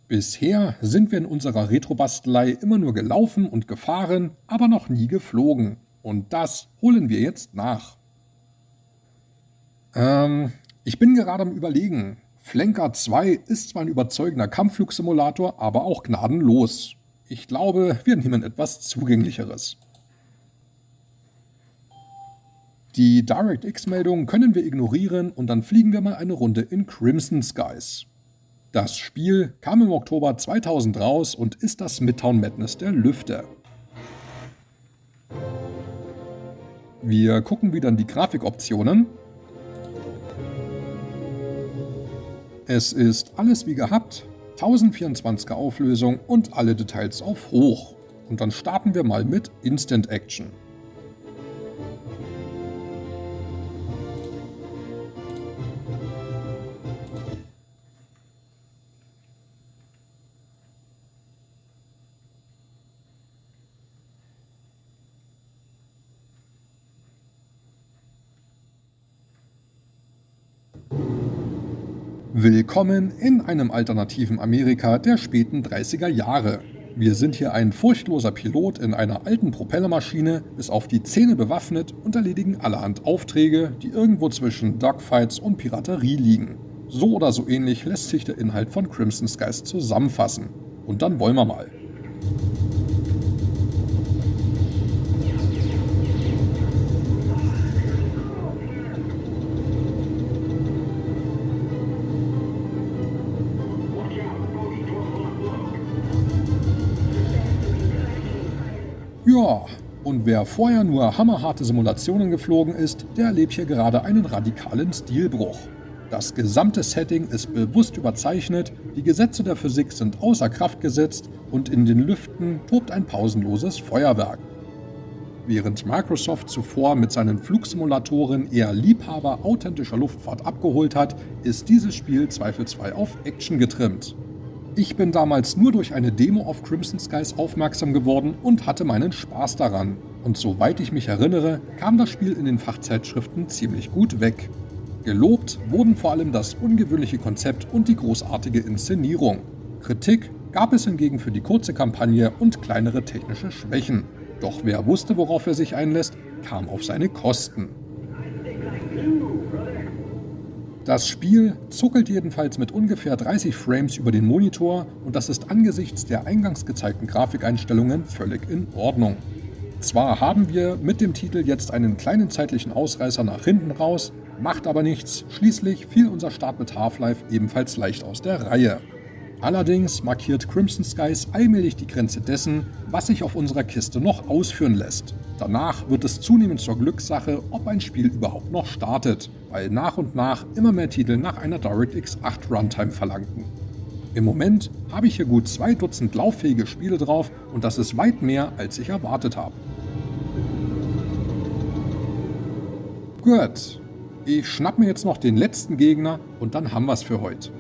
Bisher sind wir in unserer Retrobastelei immer nur gelaufen und gefahren, aber noch nie geflogen. Und das holen wir jetzt nach. Ich bin gerade am Überlegen. Flanker 2 ist zwar ein überzeugender Kampfflugsimulator, aber auch gnadenlos. Ich glaube, wir nehmen etwas Zugänglicheres. Die DirectX-Meldung können wir ignorieren und dann fliegen wir mal eine Runde in Crimson Skies. Das Spiel kam im Oktober 2000 raus und ist das Midtown Madness der Lüfte. Wir gucken wieder in die Grafikoptionen. Es ist alles wie gehabt, 1024er Auflösung und alle Details auf hoch. Und dann starten wir mal mit Instant Action. Willkommen in einem alternativen Amerika der späten 30er Jahre. Wir sind hier ein furchtloser Pilot in einer alten Propellermaschine, bis auf die Zähne bewaffnet und erledigen allerhand Aufträge, die irgendwo zwischen Dogfights und Piraterie liegen. So oder so ähnlich lässt sich der Inhalt von Crimson Skies zusammenfassen. Und dann wollen wir mal. Ja, und wer vorher nur hammerharte Simulationen geflogen ist, der erlebt hier gerade einen radikalen Stilbruch. Das gesamte Setting ist bewusst überzeichnet, die Gesetze der Physik sind außer Kraft gesetzt und in den Lüften tobt ein pausenloses Feuerwerk. Während Microsoft zuvor mit seinen Flugsimulatoren eher Liebhaber authentischer Luftfahrt abgeholt hat, ist dieses Spiel zweifelsfrei auf Action getrimmt. Ich bin damals nur durch eine Demo auf Crimson Skies aufmerksam geworden und hatte meinen Spaß daran. Und soweit ich mich erinnere, kam das Spiel in den Fachzeitschriften ziemlich gut weg. Gelobt wurden vor allem das ungewöhnliche Konzept und die großartige Inszenierung. Kritik gab es hingegen für die kurze Kampagne und kleinere technische Schwächen. Doch wer wusste, worauf er sich einlässt, kam auf seine Kosten. Das Spiel zuckelt jedenfalls mit ungefähr 30 Frames über den Monitor und das ist angesichts der eingangs gezeigten Grafikeinstellungen völlig in Ordnung. Zwar haben wir mit dem Titel jetzt einen kleinen zeitlichen Ausreißer nach hinten raus, macht aber nichts, schließlich fiel unser Start mit Half-Life ebenfalls leicht aus der Reihe. Allerdings markiert Crimson Skies allmählich die Grenze dessen, was sich auf unserer Kiste noch ausführen lässt. Danach wird es zunehmend zur Glückssache, ob ein Spiel überhaupt noch startet, weil nach und nach immer mehr Titel nach einer DirectX 8 Runtime verlangten. Im Moment habe ich hier gut 2 Dutzend lauffähige Spiele drauf und das ist weit mehr, als ich erwartet habe. Gut, ich schnapp mir jetzt noch den letzten Gegner und dann haben wir's für heute.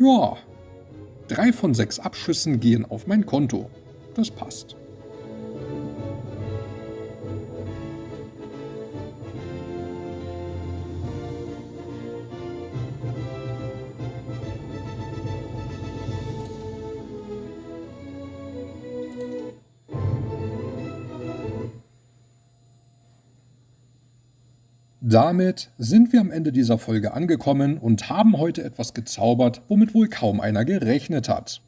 Ja, 3 von 6 Abschüssen gehen auf mein Konto. Das passt. Damit sind wir am Ende dieser Folge angekommen und haben heute etwas gezaubert, womit wohl kaum einer gerechnet hat.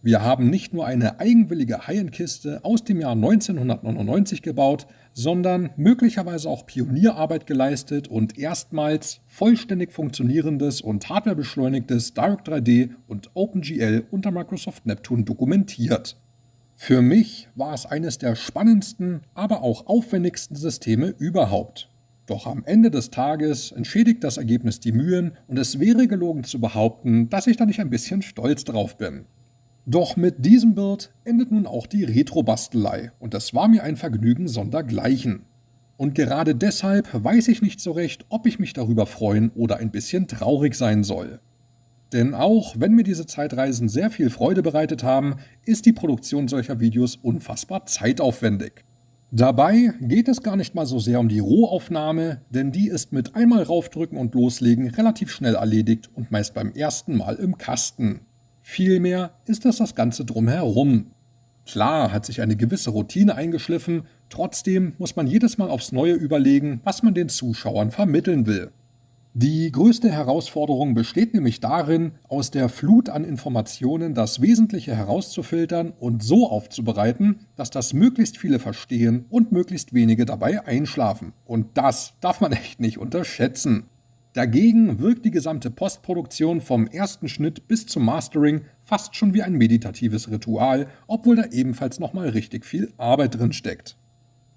Wir haben nicht nur eine eigenwillige High-End-Kiste aus dem Jahr 1999 gebaut, sondern möglicherweise auch Pionierarbeit geleistet und erstmals vollständig funktionierendes und hardwarebeschleunigtes Direct 3D und OpenGL unter Microsoft Neptune dokumentiert. Für mich war es eines der spannendsten, aber auch aufwendigsten Systeme überhaupt. Doch am Ende des Tages entschädigt das Ergebnis die Mühen und es wäre gelogen zu behaupten, dass ich da nicht ein bisschen stolz drauf bin. Doch mit diesem Build endet nun auch die Retro-Bastelei und es war mir ein Vergnügen sondergleichen. Und gerade deshalb weiß ich nicht so recht, ob ich mich darüber freuen oder ein bisschen traurig sein soll. Denn auch wenn mir diese Zeitreisen sehr viel Freude bereitet haben, ist die Produktion solcher Videos unfassbar zeitaufwendig. Dabei geht es gar nicht mal so sehr um die Rohaufnahme, denn die ist mit einmal raufdrücken und loslegen relativ schnell erledigt und meist beim ersten Mal im Kasten. Vielmehr ist es das Ganze drumherum. Klar hat sich eine gewisse Routine eingeschliffen, trotzdem muss man jedes Mal aufs Neue überlegen, was man den Zuschauern vermitteln will. Die größte Herausforderung besteht nämlich darin, aus der Flut an Informationen das Wesentliche herauszufiltern und so aufzubereiten, dass das möglichst viele verstehen und möglichst wenige dabei einschlafen. Und das darf man echt nicht unterschätzen. Dagegen wirkt die gesamte Postproduktion vom ersten Schnitt bis zum Mastering fast schon wie ein meditatives Ritual, obwohl da ebenfalls nochmal richtig viel Arbeit drin steckt.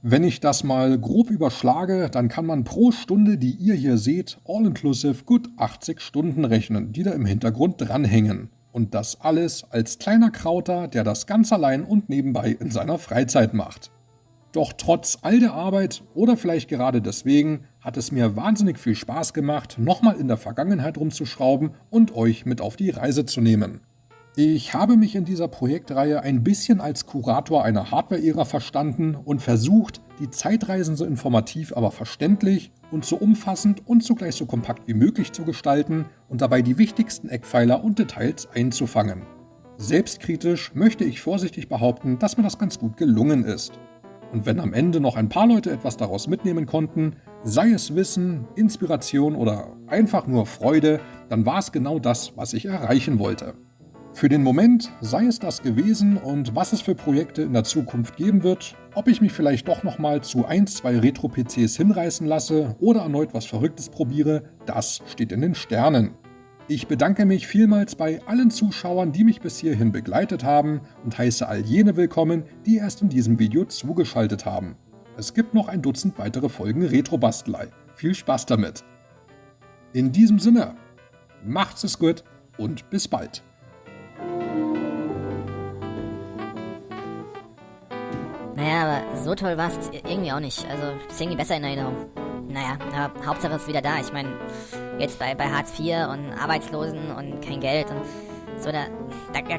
Wenn ich das mal grob überschlage, dann kann man pro Stunde, die ihr hier seht, all-inclusive gut 80 Stunden rechnen, die da im Hintergrund dranhängen. Und das alles als kleiner Krauter, der das ganz allein und nebenbei in seiner Freizeit macht. Doch trotz all der Arbeit oder vielleicht gerade deswegen hat es mir wahnsinnig viel Spaß gemacht, nochmal in der Vergangenheit rumzuschrauben und euch mit auf die Reise zu nehmen. Ich habe mich in dieser Projektreihe ein bisschen als Kurator einer Hardware-Ära verstanden und versucht, die Zeitreisen so informativ, aber verständlich und so umfassend und zugleich so kompakt wie möglich zu gestalten und dabei die wichtigsten Eckpfeiler und Details einzufangen. Selbstkritisch möchte ich vorsichtig behaupten, dass mir das ganz gut gelungen ist. Und wenn am Ende noch ein paar Leute etwas daraus mitnehmen konnten, sei es Wissen, Inspiration oder einfach nur Freude, dann war es genau das, was ich erreichen wollte. Für den Moment sei es das gewesen, und was es für Projekte in der Zukunft geben wird, ob ich mich vielleicht doch nochmal zu 1, 2 Retro-PCs hinreißen lasse oder erneut was Verrücktes probiere, das steht in den Sternen. Ich bedanke mich vielmals bei allen Zuschauern, die mich bis hierhin begleitet haben, und heiße all jene willkommen, die erst in diesem Video zugeschaltet haben. Es gibt noch ein Dutzend weitere Folgen Retro-Bastelei. Viel Spaß damit! In diesem Sinne, macht's es gut und bis bald! Naja, aber so toll war es irgendwie auch nicht. Also, ist irgendwie besser in Erinnerung. Naja, aber Hauptsache ist wieder da. Ich meine, jetzt bei Hartz IV und Arbeitslosen und kein Geld und so, da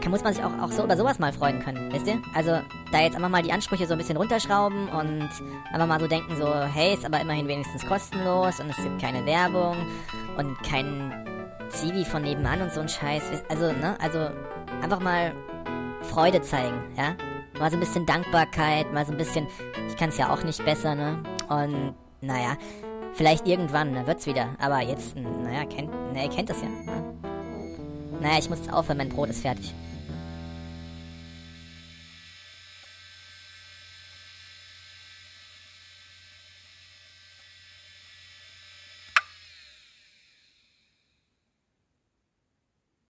muss man sich auch so über sowas mal freuen können, wisst ihr? Also, da jetzt einfach mal die Ansprüche so ein bisschen runterschrauben und einfach mal so denken so, hey, ist aber immerhin wenigstens kostenlos und es gibt keine Werbung und kein Zivi von nebenan und so ein Scheiß. Also, ne, also einfach mal Freude zeigen, ja? Mal so ein bisschen Dankbarkeit, mal so ein bisschen, ich kann es ja auch nicht besser, ne? Und, naja, vielleicht irgendwann, ne, wird's wieder. Aber jetzt, naja, ihr kennt das ja, ne? Naja, ich muss jetzt aufhören, mein Brot ist fertig.